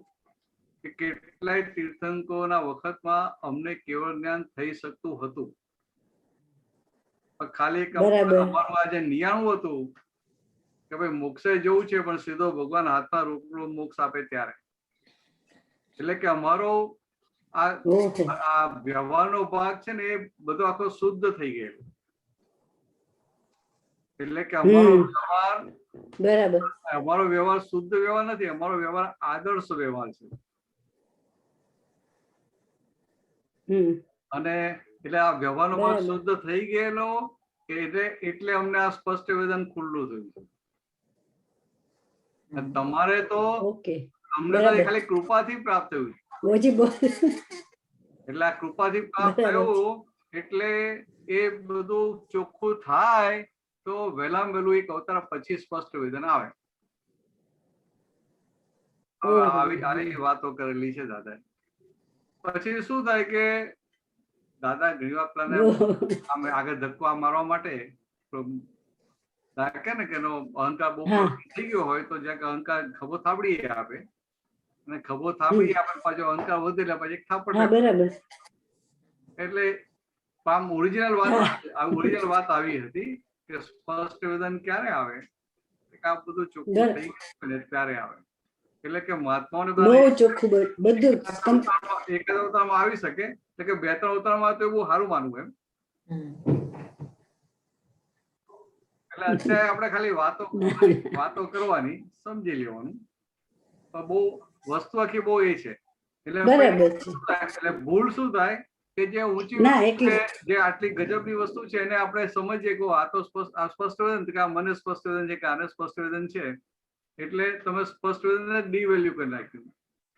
કે કેટલાય તીર્થંકરોના વખતમાં અમને કેવળ જ્ઞાન થઈ શકતું હતું, પણ ખાલી અમારું આ જે નિયાણું હતું કે ભાઈ મોક્ષે જવું છે પણ સીધો ભગવાન હાથમાં રોકડો મોક્ષ આપે ત્યારે. એટલે કે અમારો આ વ્યવહારનો ભાગ છે ને, એ બધો આખો શુદ્ધ થઈ ગયેલો. એટલે કે અમારો વ્યવહાર શુદ્ધ વ્યવહાર નથી, અમારો વ્યવહાર આદર્શ વ્યવહાર છે. અને એટલે આ વ્યવહારનો ભાગ શુદ્ધ થઈ ગયેલો, એટલે અમને આ સ્પષ્ટ વેદન ખુલ્લું થયું. તમારે તો અમને તો ખાલી કૃપાથી પ્રાપ્ત થયું. એટલે આ કૃપાથી પ્રાપ્ત થયું, એટલે એ બધું ચોખ્ખું થાય તો વહેલામાં વહેલું એક અવતાર પછી સ્પષ્ટ વેદન આવે. આવી વાતો કરેલી છે દાદા. પછી શું થાય કે દાદા ઘણી વાર આગળ ધક્કા મારવા માટે કે ને કે એનો અહંકાર બહુ થઈ ગયો હોય તો જ્યાં અહંકાર ખભો થાબડી આપે, અને ખભો થાબડી આપે પાછો અહંકાર વધે એટલે પછી થાપડ. એટલે આમ ઓરિજિનલ વાત આવી હતી કે સ્પષ્ટ વેદન ક્યારે આવે, આ બધું ચોખ્ખું થઈ ગયું ત્યારે આવે. એટલે કે મહાત્માઓને એક જ અવતારમાં આવી શકે, એટલે કે 2-3 અવતારમાં તો બહુ સારું માનવું એમ. એટલે અત્યારે આપણે ખાલી વાતો કરવાની, સમજી લેવાનું, પણ બહુ વસ્તુ આખી બહુ એ છે. એટલે ભૂલ શું થાય કે જે ઊંચી જે આટલી ગજબની વસ્તુ છે એને આપણે સમજીએ કે આ તો સ્પષ્ટ વેદન કે આ મને સ્પષ્ટ વેદન છે કે આને સ્પષ્ટ વેદન છે, એટલે તમે સ્પષ્ટ રીતે ડી વેલ્યુ કરી નાખ્યું.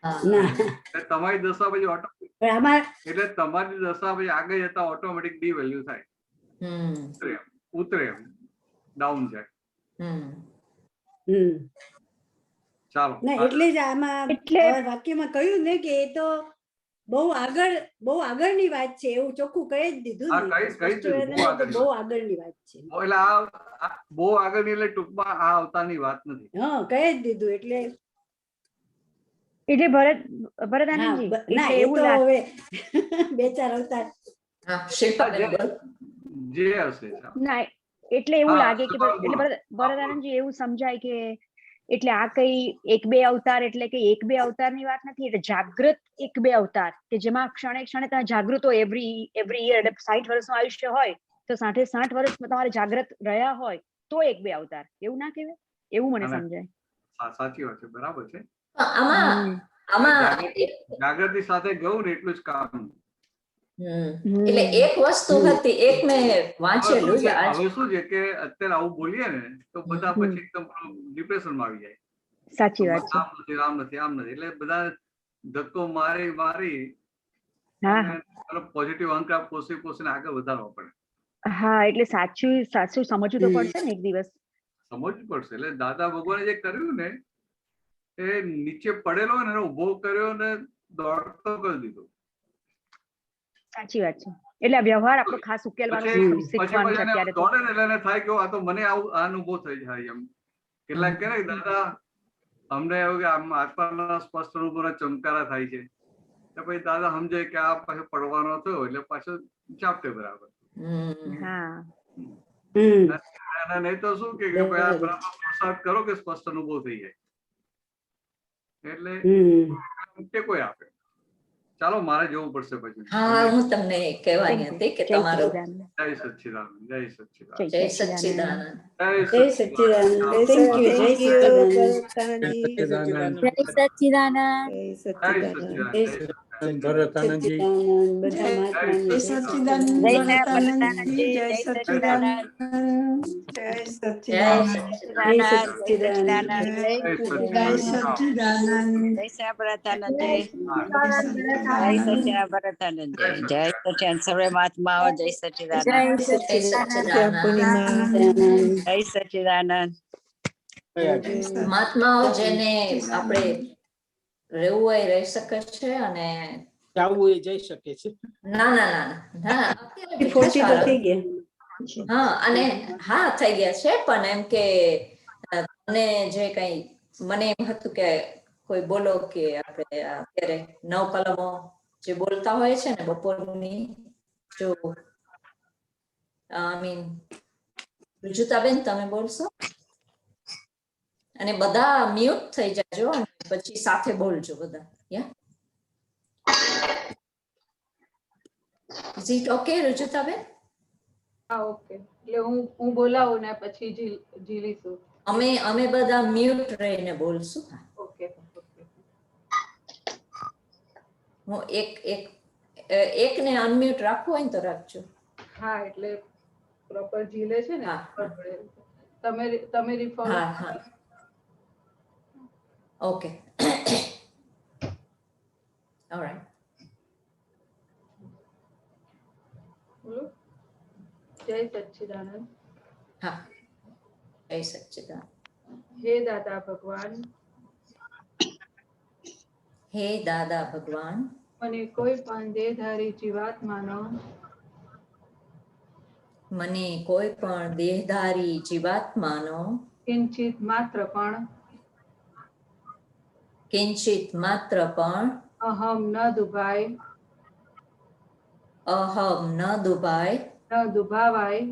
ના એટલે તમારી દશા પછી ઓટોમેટિક, પણ આમાં એટલે તમારી દશા પછી આગળ જતા ઓટોમેટિક ડી વેલ્યુ થાય, ઉતરે એમ, ડાઉન જાય. ચાલો ના એટલે જ આમાં એટલે- વાક્યમાં કહ્યું ને કે એ તો બહુ આગળની વાત છે એવું ચોખ્ખું કહી જ દીધું હા, ને. કહી જ સ્પષ્ટ દીધું, વેદના તો બહુ આગળની વાત છે. એટલે આ બહુ આગળની, એટલે ટૂંકમાં આ અવતારની વાત નથી. હા કહી જ દીધું એટલે એટલે ભરત હા આનંદજી ના એટલે એ એવું તો લાગે હવે બે ચાર અવતાર શિલ્પાબેન બોલો. જે હશે ના એટલે એવું હા, લાગે કે એટલે ભરત આનંદજી એવું સમજાય કે એટલે આ કઈ એક બે અવતાર એટલે કે એક બે અવતારની વાત નથી, એટલે જાગૃત એક બે અવતાર કે જેમાં ક્ષણે ક્ષણે તમે જાગૃત હોય એવરી યર, એટલે 60 વર્ષનું આયુષ્ય હોય તો 60 વર્ષમાં તમારે જાગૃત રહ્યા હોય તો એક બે અવતાર, એવું ના કહેવાય? એવું મને સમજાય. સાચી વાત છે, બરાબર છે. આમાં જાગૃતિ સાથે ગયું ને એટલું જ કામ. એટલે એક વસ્તુ હતી, એક મેં વાંચેલું જ આજ. હવે શું છે કે અત્યારે આવું બોલીએ ને તો બધા પછી એકદમ ડિપ્રેશનમાં આવી જાય. સાચી વાત છે. આમ નથી, આમ નથી, આમ નથી, એટલે બધા ધક્કો મારી પોઝિટિવ અહંકાર પોષીને આગળ વધારવા પડે. હા એટલે સાચું સમજવું તો પડશે ને એક દિવસ. સમજવું પડશે. એટલે દાદા ભગવાને જે કર્યું ને એ નીચે પડેલો ને એને ઉભો કર્યો ને દોડતો કરી દીધો. સાચી વાત છે. એટલે આ વ્યવહાર આપણો ખાસ ઉકેલવાનો શીખવાનું છે અત્યારે. દોડે ને એટલે એને થાય કે આ તો મને આવું અનુભવ થઈ જાય એમ. કેટલાક કહે ને દાદા અમને એવું કે આમ આત્માના સ્પષ્ટ અનુભવ ચમકારા થાય છે, તો પછી દાદા સમજે કે આ પાછો પડવાનો થયો એટલે પાછો ચાપટે બરાબર. હા નહીં તો શું કે ભાઈ આ બરાબર પ્રસાદ કરો કે સ્પષ્ટ અનુભવ થઈ જાય, એટલે ટેકો આપે. ચાલો મારે જવું પડશે પછી. હા હું તમને કહેવાની હતી કે તમારો જય સચ્ચિદાનંદ, જય સચ્ચિદાનંદ, જય સચ્ચિદાનંદ. જય સચ્ચિદાનંદ. Thank you. જય સચ્ચિદાનંદ. જય સચ્ચિદાનંદ. જય સચ્ચિદાનંદ. જય ભરતાનંદજી. બધા મહાત્માની જય સચ્ચિદાનંદ. જય સચ્ચિદાનંદ. જય જય સચ્ચિદાનંદ. સચ્ચિદાનંદ. જય સચ્ચિદાનંદ. સર્વે મહાત્માઓ જય સચ્ચિદાનંદ. જય સચ્ચિદાનંદ. જય સચ્ચિદાનંદ. મહાત્માઓ જેને આપણે રહેવું હોય રહી શકે છે અને જાવું એ જઈ શકે છે. ના અત્યારે 40 તો થઈ ગયા. હા અને હા થઈ ગયા છે, પણ એમ કે મને જે કઈ મને એમ હતું કે કોઈ બોલો કે આપણે અત્યારે 9 કલમો જે બોલતા હોય છે ને બપોરની, જો રુજુતાબેન તમે બોલશો અને બધા મ્યુટ થઈ જાજો અને પછી સાથે બોલજો બધા. Is it okay રુજુતાબેન? હા ઓકે. એટલે હું બોલાવું ને પછી જીલીશું. અમે બધા મ્યુટ રહીને બોલશું. ઓકે. હું એકને અનમ્યુટ રાખવું હોય ને તો રાખજો. હા એટલે પ્રોપર જીલે છે ને. તમે રીફોલો. હા ઓકે. ઓલરાઈટ. બોલો. જય સચ્ચિદાનંદ. હા જય સચ્ચિદાનંદ. હે દાદા ભગવાન. હે દાદા ભગવાન. મને કોઈ પણ દેહધારી જીવાત્માનો કિંચિત માત્ર પણ અહમ ન દુભાય ન દુભાવાય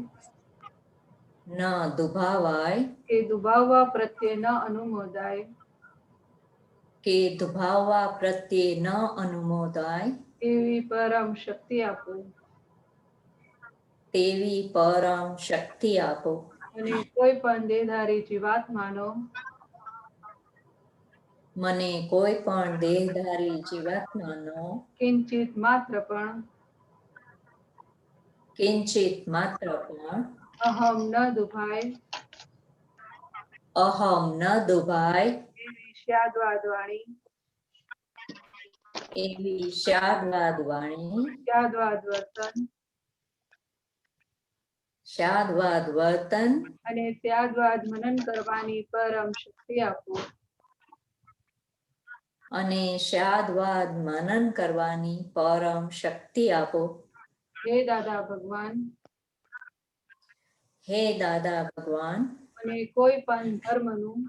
કે દુભાવવા પ્રત્યે ન અનુમોદાય એવી પરમ શક્તિ આપો. અને કોઈ પણ દેહધારી જીવાત્માનો કિંચિત માત્ર પણ અહમ ન અહમ ન દુભાય એવી શાદવાદ વાણી એવી શાદવાદ વાણી શાદવાદ વર્તન શાદવાદ વર્તન અને ત્યાગવાદ મનન કરવાની પરમ શક્તિ આપો. અને શાદવાદ મનન કરવાની પરમ શક્તિ આપો. હે દાદા ભગવાન, હે દાદા ભગવાન, મને કોઈ પણ ધર્મનું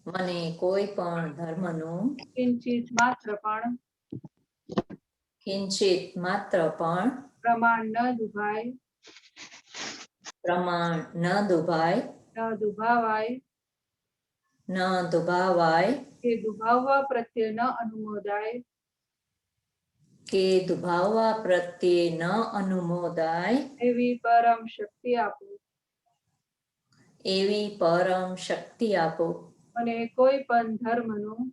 મને કોઈ પણ ધર્મનું કિંચિત માત્ર પણ કિંચિત માત્ર પણ પ્રમાણ ન દુભાય, પ્રમાણ ન દુભાય, ન દુભાવાય ન દુભાવાય કે દુભાવવા પ્રત્યે ન અનુમોદાય કે દુભાવવા પ્રત્યે ન અનુમોદાય એવી પરમ શક્તિ આપો. એવી પરમ શક્તિ આપો. મને કોઈ પણ ધર્મનું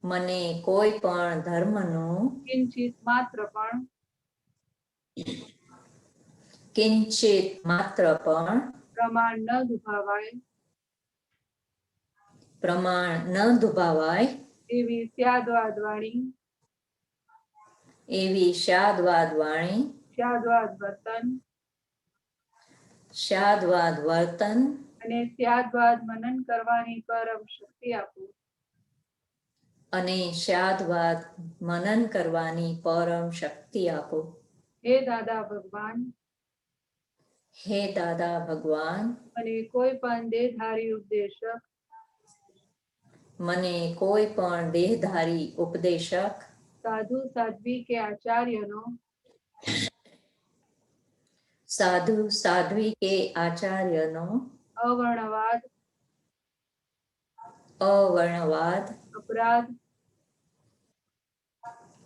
મને કોઈ પણ ધર્મનું કિંચિત માત્ર પણ કિંચિત માત્ર પણ પ્રમાણ ન દુભાવાય પ્રમાણ ન દુભાવાય એવી ત્યાગવાદ વાણી એવી શાદવાદ વાણી શાદવાદ વર્તન શાદવાદ વર્તન અને ત્યાગવાદ મનન કરવાની પરમ શક્તિ આપો. અને શાદવાદ મનન કરવાની પરમ શક્તિ આપો. હે દાદા ભગવાન, હે દાદા ભગવાન, મને કોઈ પણ દેહધારી ઉપદેશક મને કોઈ પણ દેહધારી ઉપદેશક સાધુ સાધ્વી કે આચાર્યનો સાધુ સાધ્વી કે આચાર્યનો અવર્ણવાદ અવર્ણવાદ અપરાધ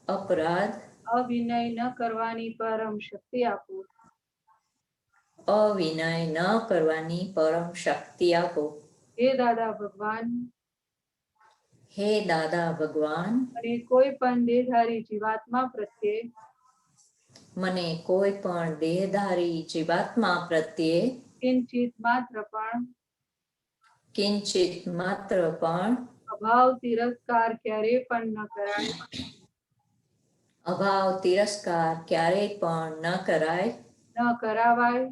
અપરાધ અવિનય ન કરવાની પરમ શક્તિ આપો. અવિનય ન કરવાની પરમ શક્તિ આપો. હે દાદા ભગવાન, હે દાદા ભગવાન, અને કોઈ પણ દેહધારી જીવાત્મા પ્રત્યે મને કોઈ પણ દેહધારી જીવાત્મા પ્રત્યે કિંચિત માત્ર પણ કિંચિત માત્ર પણ અભાવ તિરસ્કાર ક્યારેય પણ ન કરાય અભાવ તિરસ્કાર ક્યારેય પણ ન કરાય ન કરાવાય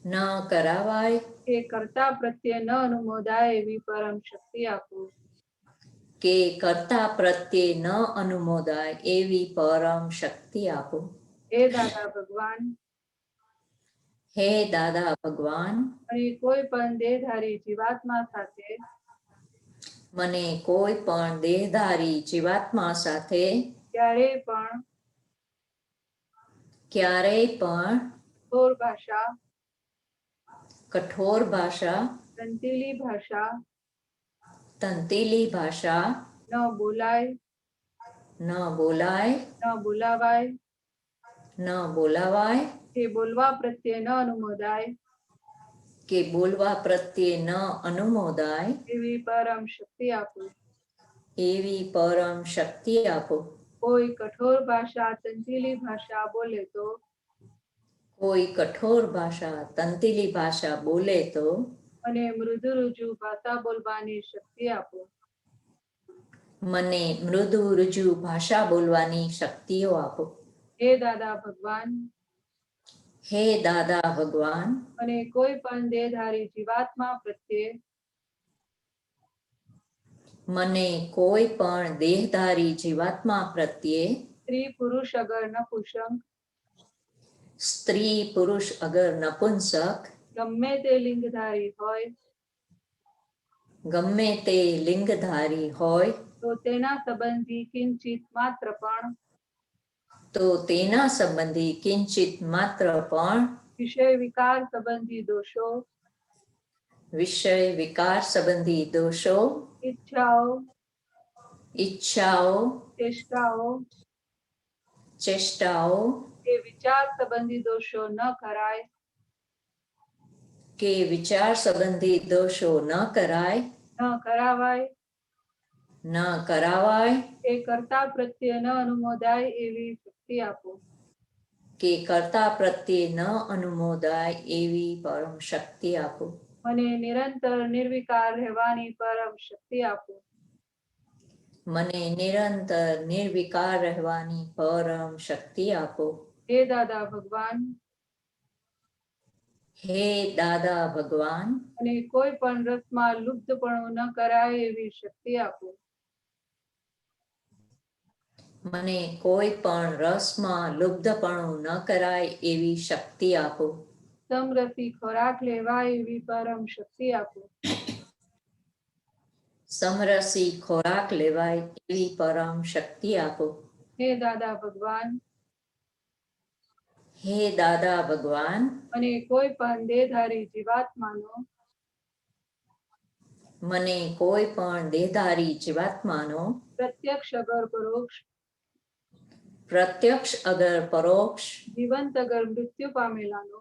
ન કરાવાય કે કર્તા પ્રત્યે ન અનુમોદાય એવી પરમ શક્તિ આપો. કે કર્તા પ્રત્યે ન અનુમોદાય એવી પરમ શક્તિ આપો. હે દાદા ભગવાન, હે દાદા ભગવાન, અને કોઈ પણ દેહધારી જીવાત્મા સાથે મને કોઈ પણ દેહધારી જીવાત્મા સાથે ક્યારેય પણ કઠોર ભાષા કઠોર ભાષા તંતીલી ભાષા તંતીલી ભાષા ન બોલાય ન બોલાય ન બોલાવાય ન બોલાવાય કે બોલવા પ્રત્યે ન અનુમોદાય કે બોલવા પ્રત્યે ન અનુમોદાય એવી પરમ શક્તિ આપો. એવી પરમ શક્તિ આપો. કોઈ કઠોર ભાષા તંતીલી ભાષા બોલે તો કોઈ કઠોર ભાષા તંતીલી ભાષા બોલે તો મને મૃદુ રુજુ ભાષા બોલવાની શક્તિ આપો. મને મૃદુ રુજુ ભાષા બોલવાની શક્તિઓ આપો. હે દાદા ભગવાન, હે દાદા ભગવાન, અને કોઈ પણ દેહધારી જીવાત્મા પ્રત્યે મને કોઈ પણ દેહધારી જીવાત્મા પ્રત્યે સ્ત્રી પુરુષ અગર નપુંસક સ્ત્રી પુરુષ અગર નપુંસક ગમે તે લિંગધારી હોય ગમે તે લિંગધારી હોય તો તેના સંબંધી કિંચિત માત્ર પણ તો તેના સંબંધી કિંચિત માત્ર પણ વિષય વિકાર સંબંધી દોષો વિષય વિકાર સંબંધી દોષો ઈચ્છાઓ ચેષ્ટાઓ કે વિચાર સંબંધી દોષો ન કરાય કે વિચાર સંબંધી દોષો ન કરાય ન કરાવાય ન કરાવાય એ કર્તા પ્રત્યે ન અનુમોદાય એવી શક્તિ આપો. કે કર્તા પ્રત્યે ન અનુમોદાય એવી પરમ શક્તિ આપો. મને નિરંતર નિર્વિકાર રહેવાની પરમ શક્તિ આપો. મને નિરંતર નિર્વિકાર રહેવાની પરમ શક્તિ આપો. હે દાદા ભગવાન, હે દાદા ભગવાન, અને કોઈ પણ રસમાં લુપ્તપણું ન કરાય એવી શક્તિ આપો. મને કોઈ પણ રસમાં લુબ્ધપણું ન કરાય એવી શક્તિ આપો. સમરસી ખોરાક લેવાય એવી પરમ શક્તિ આપો. સમરસી ખોરાક લેવાય એવી પરમ શક્તિ આપો. હે દાદા ભગવાન, હે દાદા ભગવાન, અને કોઈ પણ દેહધારી જીવાત્માનો મને કોઈ પણ દેહધારી જીવાત્માનો પ્રત્યક્ષ અગર પરોક્ષ, પ્રત્યક્ષ અગર પરોક્ષ, જીવંત અગર મૃત્યુ પામેલાનો,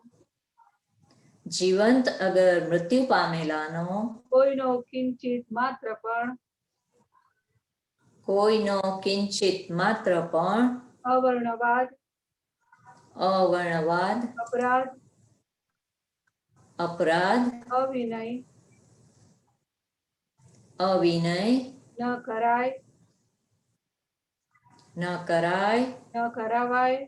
જીવંત અગર મૃત્યુ પામેલાનો કોઈનો કિંચિત માત્ર પણ કોઈનો કિંચિત માત્ર પણ અવર્ણવાદ, અવર્ણવાદ, અપરાધ, અપરાધ, અવિનય અવિનય ન કરાય, ન કરાય, ન કરાવાય,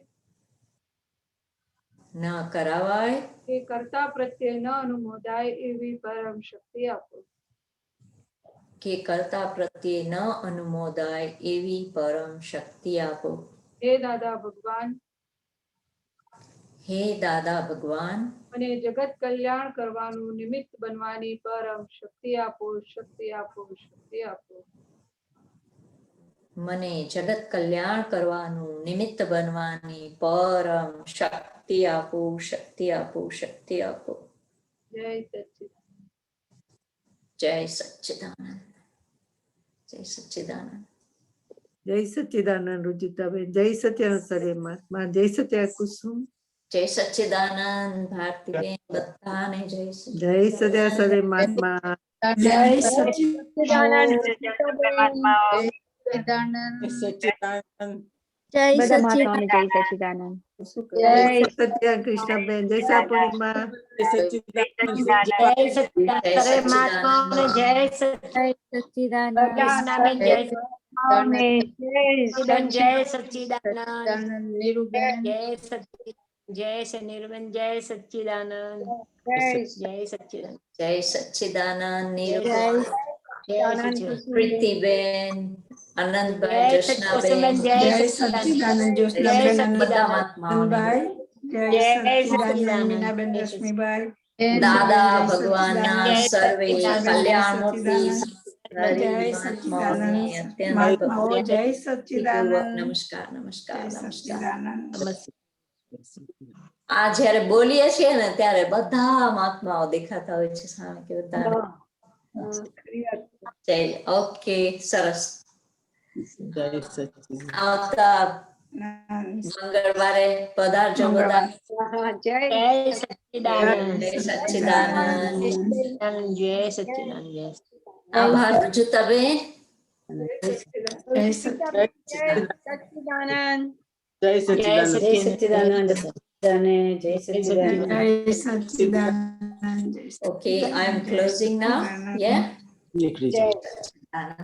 ન કરાવાય, એ કરતા પ્રત્યે ન અનુમોદાય એવી પરમ શક્તિ આપો. કે કર્તા પ્રત્યે ન અનુમોદાય એવી પરમ શક્તિ આપો. હે દાદા ભગવાન, હે દાદા ભગવાન, અને જગત કલ્યાણ કરવાનું નિમિત્ત બનવાની પરમ શક્તિ આપો, શક્તિ આપો, શક્તિ આપો. મને જગત કલ્યાણ કરવાનું નિમિત્ત બનવાની પરમ શક્તિ આપો, શક્તિ આપો, શક્તિ આપો. જય સચ્ચિદાનંદ. જય સચ્ચિદાનંદ. જય સચ્ચિદાનંદ. જય સચ્ચિદાનંદ રુચિતાબેન, જય સત્યાનંદ સરે મહાત્મા, જય સત્યા કુસુમ, જય સચ્ચિદાનંદ ભારતીબેન, બધાને જય જય સત્યા સરે મહાત્મા, જય સચ્ચિદાનંદ સચ્ચિદાનંદ. જય બધા મહાત્માઓને જય સચ્ચિદાનંદ. સચ્ચિદાનંદ. જય સત્યા કૃષ્ણબેન, જય સા પૂર્ણિમા, સચ્ચિદાનંદ. જય સચ્ચિદાનંદ જય સરે સચ્ચિદાનંદ. મહાત્માઓને જય સચ્ચિદાનંદ. સચ્ચિદાનંદ. જય મહાત્માઓને સચ્ચિદાનંદ. જય સચ્ચિદાનંદ. નિરૂબેન. જય સચ્ચિદાનંદ. જય નિર્મલ. જય સચ્ચિદાનંદ. જય સચ્ચિદાનંદ. જય સચ્ચિદાનંદ. જય નિરૂપમા, જય સચ્ચિદાનંદ. પ્રીતિબેન, આનંદભાઈ, જય જશનાબેન, જય જય સચ્ચિદાનંદ. સચ્ચિદાનંદ જય જ્યોત્સનાબેન, બધા સચ્ચિદાનંદ. મહાત્માઓને જય જય સચ્ચિદાનંદ સચ્ચિદાનંદ. મીનાબેન, જય રશ્મિભાઈ, દાદા જય ભગવાનના જય સર્વે સચ્ચિદાનંદ. કલ્યાણમૂર્તિ જય મહાત્માઓને સચ્ચિદાનંદ અત્યંત મહાત્માઓ, જય ભક્તિપૂર્વક સચ્ચિદાનંદ, નમસ્કાર, નમસ્કાર, જય નમસ્કાર. સચ્ચિદાનંદ. આ જયારે બોલીએ છીએ ને ત્યારે બધા મહાત્માઓ દેખાતા હોય છે સામે કે બધા. જય, ઓકે, સરસ. જય સચ્ચિદાનંદ. આવતા મંગળવારે પધારજો બધા. જય સચ્ચિદાનંદ. જય સચ્ચિદાનંદ. જય સચ્ચિદાનંદ. જય આભાર રુજુતાબેન. જય સચ્ચિદાનંદ. જય જય સચ્ચિદાનંદ. સચ્ચિદાનંદ. જય સચ્ચિદાનંદ. Okay, I am closing now. Yeah. નીકળી જાઓ. સચ્ચિદાનંદ.